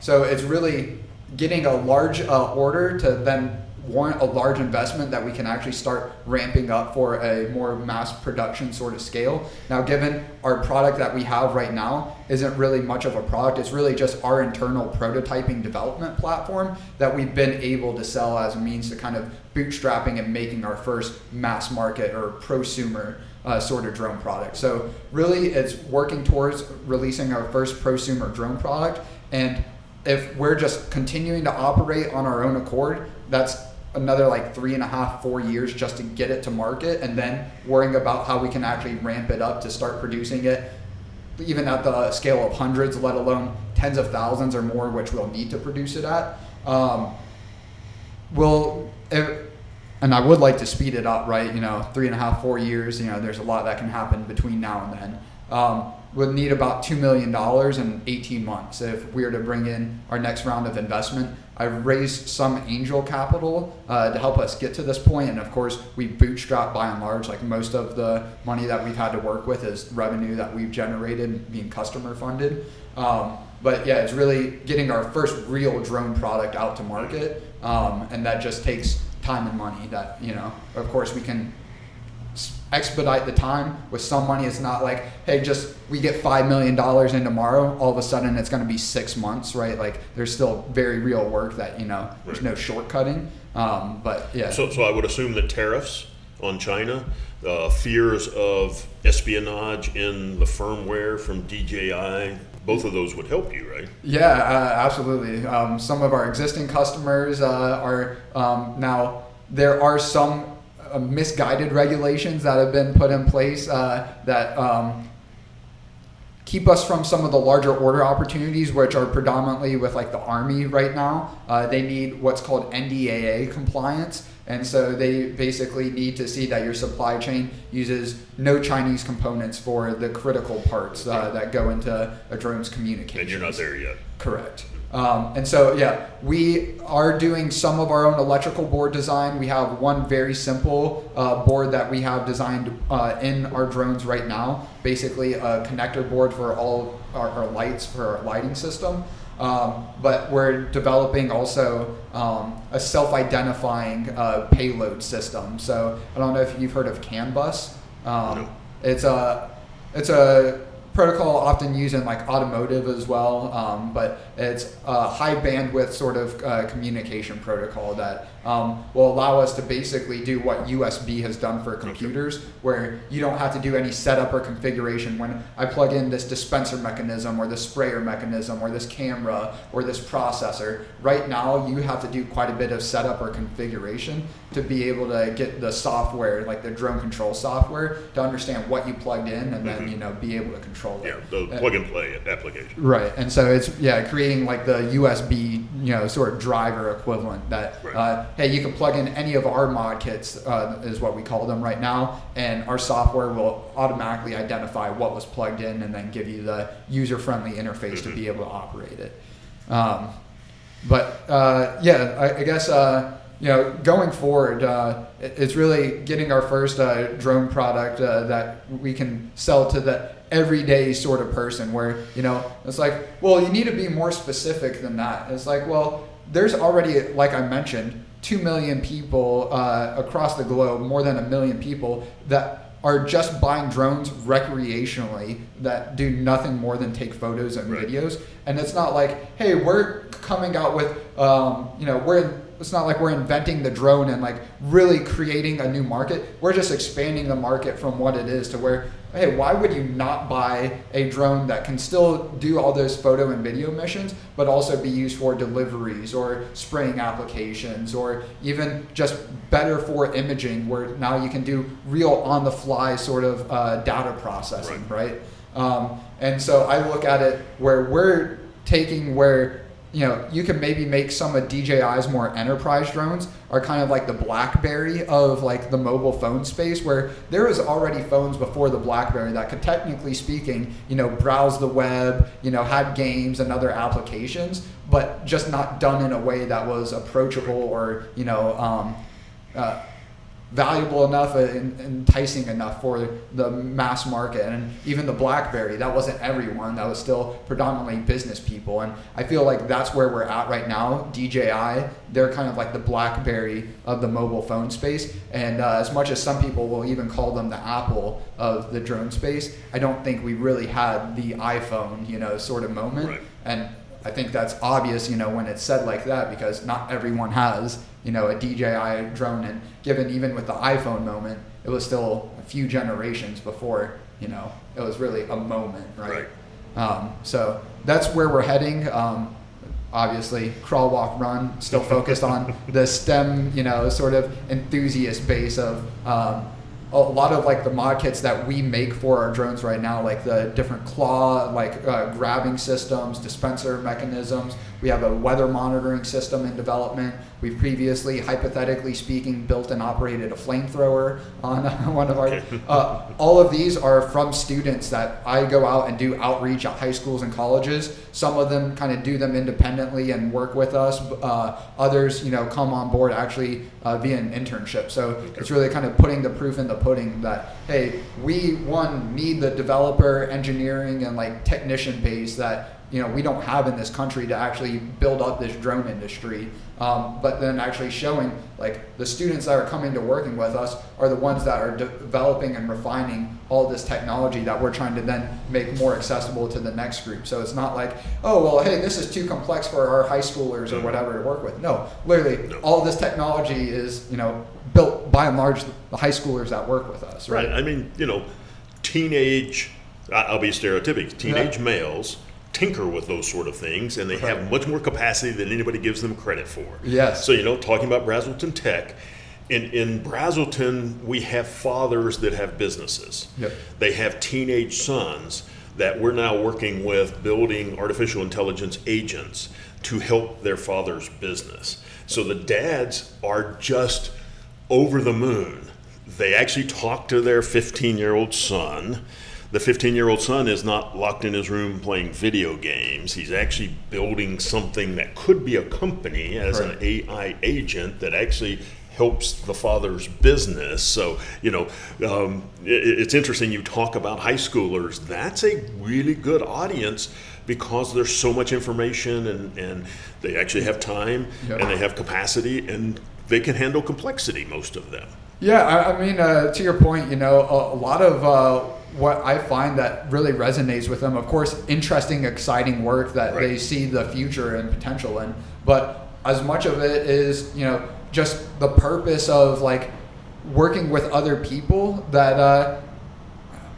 So it's really getting a large order to then warrant a large investment that we can actually start ramping up for a more mass production sort of scale. Now, given our product that we have right now isn't really much of a product, it's really just our internal prototyping development platform that we've been able to sell as a means to kind of bootstrapping and making our first mass market or prosumer sort of drone product. So really it's working towards releasing our first prosumer drone product. And if we're just continuing to operate on our own accord, that's another 3.5, 4 years just to get it to market, and then worrying about how we can actually ramp it up to start producing it even at the scale of hundreds, let alone tens of thousands or more, which we'll need to produce it at. And I would like to speed it up, right? 3.5, 4 years, there's a lot that can happen between now and then. would need about $2 million in 18 months if we were to bring in our next round of investment. I've raised some angel capital to help us get to this point, and of course we bootstrap by and large. Like most of the money that we've had to work with is revenue that we've generated being customer funded. But yeah, it's really getting our first real drone product out to market, and that just takes time and money. That, you know, of course we can expedite the time with some money. It's not like, hey, just we get $5 million in tomorrow, all of a sudden it's going to be 6 months, right? Like there's still very real work that, you know, there's no shortcutting. But yeah. So I would assume that tariffs on China, fears of espionage in the firmware from DJI, both of those would help you, right? Yeah, absolutely. Some of our existing customers are now, there are some misguided regulations that have been put in place that keep us from some of the larger order opportunities, which are predominantly with like the Army right now. They need what's called NDAA compliance. And so they basically need to see that your supply chain uses no Chinese components for the critical parts that go into a drone's communications. And you're not there yet. Correct. And so, yeah, we are doing some of our own electrical board design. We have one very simple board that we have designed in our drones right now, basically a connector board for all our lights for our lighting system. But we're developing also a self-identifying payload system. So I don't know if you've heard of CAN bus. No. It's a protocol often used in like automotive as well, but it's a high bandwidth sort of communication protocol that will allow us to basically do what USB has done for computers, where you don't have to do any setup or configuration. When I plug in this dispenser mechanism or this sprayer mechanism or this camera or this processor, right now you have to do quite a bit of setup or configuration to be able to get the software, like the drone control software, to understand what you plugged in and then, you know, be able to control it. Yeah, the plug and play application. Right, and so it's creating like the USB, you know, sort of driver equivalent that, right. Hey, you can plug in any of our mod kits, is what we call them right now, and our software will automatically identify what was plugged in and then give you the user-friendly interface to be able to operate it. I guess you know, going forward, it's really getting our first drone product that we can sell to the everyday sort of person, where, you know, it's like, well, you need to be more specific than that. It's like, well, there's already, like I mentioned, 2 million people across the globe, more than 1 million people that are just buying drones recreationally, that do nothing more than take photos and videos. And it's not like, hey, we're coming out with, you know, it's not like we're inventing the drone and like really creating a new market. We're just expanding the market from what it is to where, hey, why would you not buy a drone that can still do all those photo and video missions, but also be used for deliveries or spraying applications, or even just better for imaging, where now you can do real on the fly sort of data processing, right? And so I look at it where we're taking where, you know, you can maybe make some of DJI's more enterprise drones are kind of like the BlackBerry of like the mobile phone space, where there was already phones before the BlackBerry that could, technically speaking, you know, browse the web, you know, had games and other applications, but just not done in a way that was approachable or, you know, valuable enough and enticing enough for the mass market. And even the BlackBerry, that wasn't everyone, that was still predominantly business people. And I feel like that's where we're at right now. DJI, they're kind of like the BlackBerry of the mobile phone space. And as much as some people will even call them the Apple of the drone space, I don't think we really had the iPhone, you know, sort of moment. Right. And I think that's obvious, you know, when it's said like that, because not everyone has, you know, a DJI drone. And given even with the iPhone moment, it was still a few generations before, you know, it was really a moment, right? So that's where we're heading. Obviously, crawl, walk, run, still focused on the STEM, you know, sort of enthusiast base of a lot of like the mod kits that we make for our drones right now, like the different claw, like grabbing systems, dispenser mechanisms, We have a weather monitoring system in development. We've previously, hypothetically speaking, built and operated a flamethrower on one of our, all of these are from students that I go out and do outreach at high schools and colleges. Some of them kind of do them independently and work with us. Others, come on board actually via an internship. So it's really kind of putting the proof in the pudding that, hey, we need the developer, engineering, and like technician base that we don't have in this country to actually build up this drone industry. But then actually showing like the students that are coming to working with us are the ones that are developing and refining all this technology that we're trying to then make more accessible to the next group. So it's not like, oh, well, hey, this is too complex for our high schoolers or whatever to work with. No, literally all this technology is, built by and large the high schoolers that work with us. Right. I mean, teenage, I'll be stereotypical, teenage males tinker with those sort of things, and they have much more capacity than anybody gives them credit for. Yes. So, talking about BraseltonTech, in Braselton, we have fathers that have businesses. Yep. They have teenage sons that we're now working with building artificial intelligence agents to help their father's business. So the dads are just over the moon. They actually talk to their 15-year-old son. The 15-year-old son is not locked in his room playing video games. He's actually building something that could be a company as an AI agent that actually helps the father's business. So, it's interesting you talk about high schoolers. That's a really good audience because there's so much information and they actually have time and they have capacity and they can handle complexity, most of them. Yeah, I mean, to your point, a lot of what I find that really resonates with them, of course, interesting, exciting work that they see the future and potential in. But as much of it is, just the purpose of like working with other people that,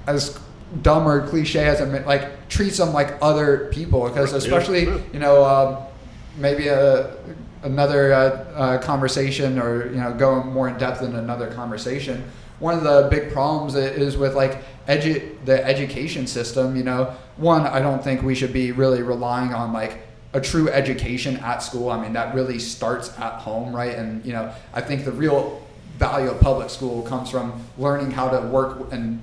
as dumb or cliche as it like treats them like other people, because especially, maybe another conversation or going more in depth in another conversation. One of the big problems is with like the education system. One, I don't think we should be really relying on like a true education at school. I mean, that really starts at home, right? And I think the real value of public school comes from learning how to work and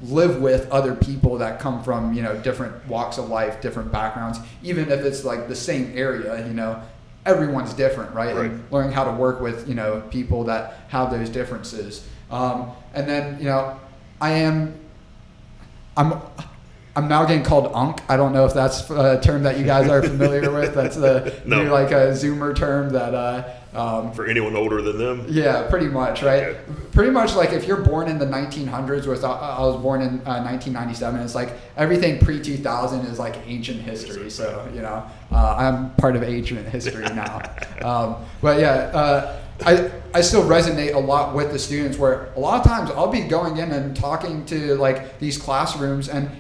live with other people that come from different walks of life, different backgrounds, even if it's like the same area. Everyone's different, right? And learning how to work with people that have those differences. And then I'm now getting called Unc. I don't know if that's a term that you guys are familiar with. That's the new like a Zoomer term that for anyone older than them? Yeah, pretty much, right? Okay. Pretty much like if you're born in the 1900s, which I was born in 1997, it's like everything pre-2000 is like ancient history. So, I'm part of ancient history now. But yeah, I still resonate a lot with the students where a lot of times I'll be going in and talking to like these classrooms and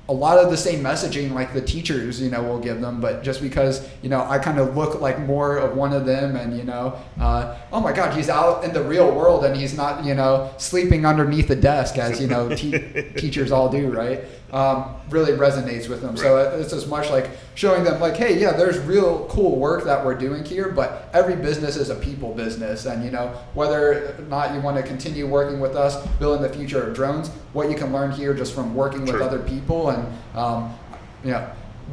a lot of the same messaging like the teachers, will give them, but just because, I kind of look like more of one of them and, oh my God, he's out in the real world and he's not, sleeping underneath the desk as, teachers all do, right? Really resonates with them. So it's as much like showing them like, hey, yeah, there's real cool work that we're doing here, but every business is a people business. And, whether or not you want to continue working with us, building the future of drones, what you can learn here just from working with other people. And,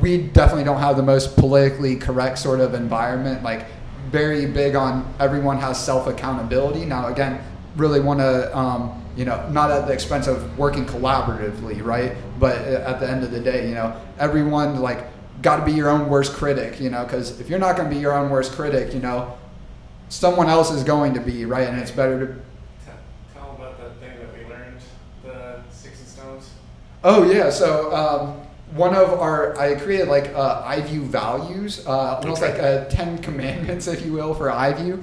we definitely don't have the most politically correct sort of environment, like very big on everyone has self-accountability. Now, again, really want to, not at the expense of working collaboratively, right? But at the end of the day, everyone like got to be your own worst critic, because if you're not going to be your own worst critic, someone else is going to be, right? And it's better to tell them about that thing that we learned, the Sticks and Stones. Oh yeah, so I created like iVue values, almost like 10 commandments, if you will, for iVue,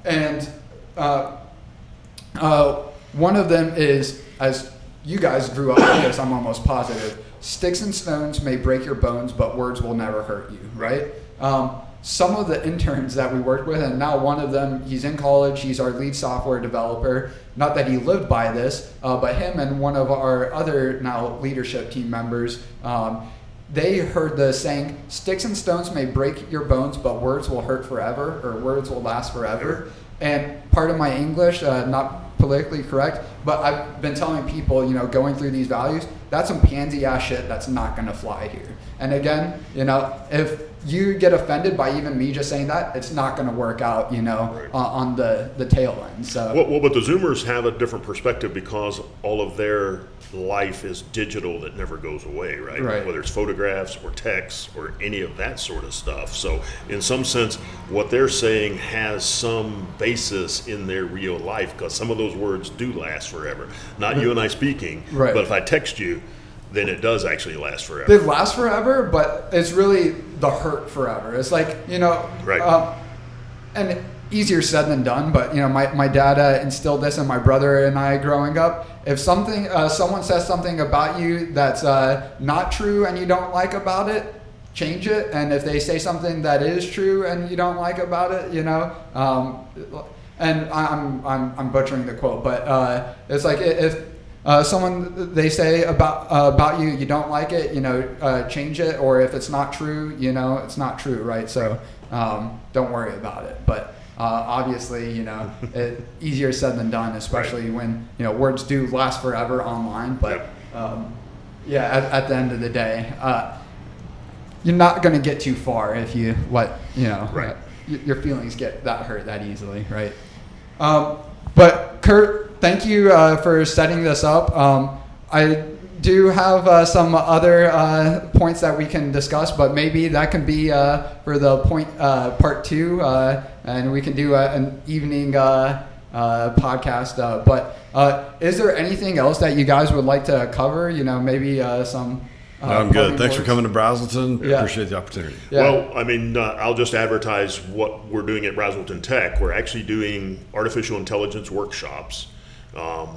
and one of them is, as you guys grew up with this, I'm almost positive, sticks and stones may break your bones, but words will never hurt you, right? Some of the interns that we worked with, and now one of them, he's in college, he's our lead software developer, not that he lived by this, but him and one of our other now leadership team members, they heard the saying, "Sticks and stones may break your bones, but words will hurt forever," or "words will last forever." And part of my English, not politically correct, but I've been telling people, going through these values, that's some pansy ass shit that's not going to fly here. And again, if you get offended by even me just saying that, it's not going to work out, on the tail end. So Well, but the Zoomers have a different perspective because all of their life is digital that never goes away, right? Right. Whether it's photographs or texts or any of that sort of stuff. So in some sense, what they're saying has some basis in their real life because some of those words do last forever. Not you and I speaking, Right. but if I text you, then it does actually last forever. they last forever, but it's really the hurt forever. It's like, Right. And easier said than done, but my dad instilled this in my brother and I growing up. If someone says something about you that's not true and you don't like about it, change it. And if they say something that is true and you don't like about it, and I'm butchering the quote, but it's like if someone they say about you don't like it, change it, or if it's not true, it's not true, right? So don't worry about it. But obviously, easier said than done, especially when words do last forever online. But at the end of the day, you're not going to get too far if you let Right. your feelings get that hurt that easily, right? But Kurt, thank you for setting this up. I do have some other points that we can discuss, but maybe that can be for the part 2, and we can do an evening podcast. But is there anything else that you guys would like to cover? Maybe some. I'm good. Thanks for coming to Braselton. Yeah. Appreciate the opportunity. Yeah. Well, I mean, I'll just advertise what we're doing at BraseltonTech. We're actually doing artificial intelligence workshops.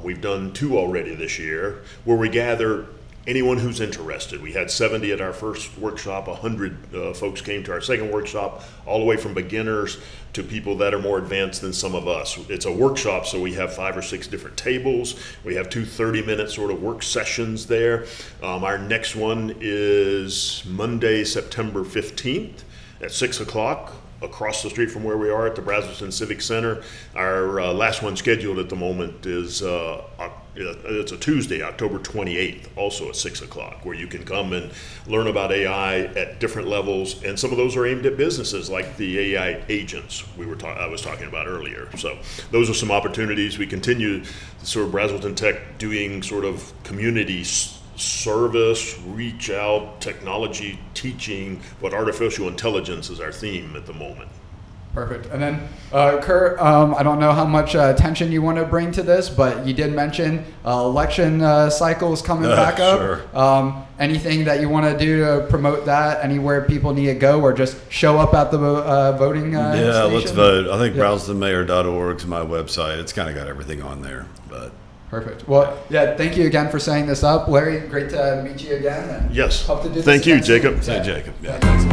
We've done 2 already this year where we gather anyone who's interested. We had 70 at our first workshop, 100 folks came to our second workshop, all the way from beginners to people that are more advanced than some of us. It's a workshop, so we have 5 or 6 different tables. We have 2 30-minute sort of work sessions there. Our next one is Monday, September 15th at 6 o'clock. Across the street from where we are at the Braselton Civic Center. Our last one scheduled at the moment is it's a Tuesday, October 28th, also at 6 o'clock, where you can come and learn about AI at different levels, and some of those are aimed at businesses like the AI agents I was talking about earlier. So those are some opportunities. We continue sort of BraseltonTech doing sort of community service, reach out, technology, teaching, but artificial intelligence is our theme at the moment. Perfect. And then, Kurt, I don't know how much attention you want to bring to this, but you did mention election cycles coming back up. Sure. Anything that you want to do to promote that? Anywhere people need to go, or just show up at the voting station? Let's vote. I think braseltonmayor.org is my website. It's kind of got everything on there. But Perfect. Well, thank you again for setting this up. Larry, great to meet you again. And Yes. hope to do this Thank you, again soon. Jacob. say Jacob. Yeah. Thanks.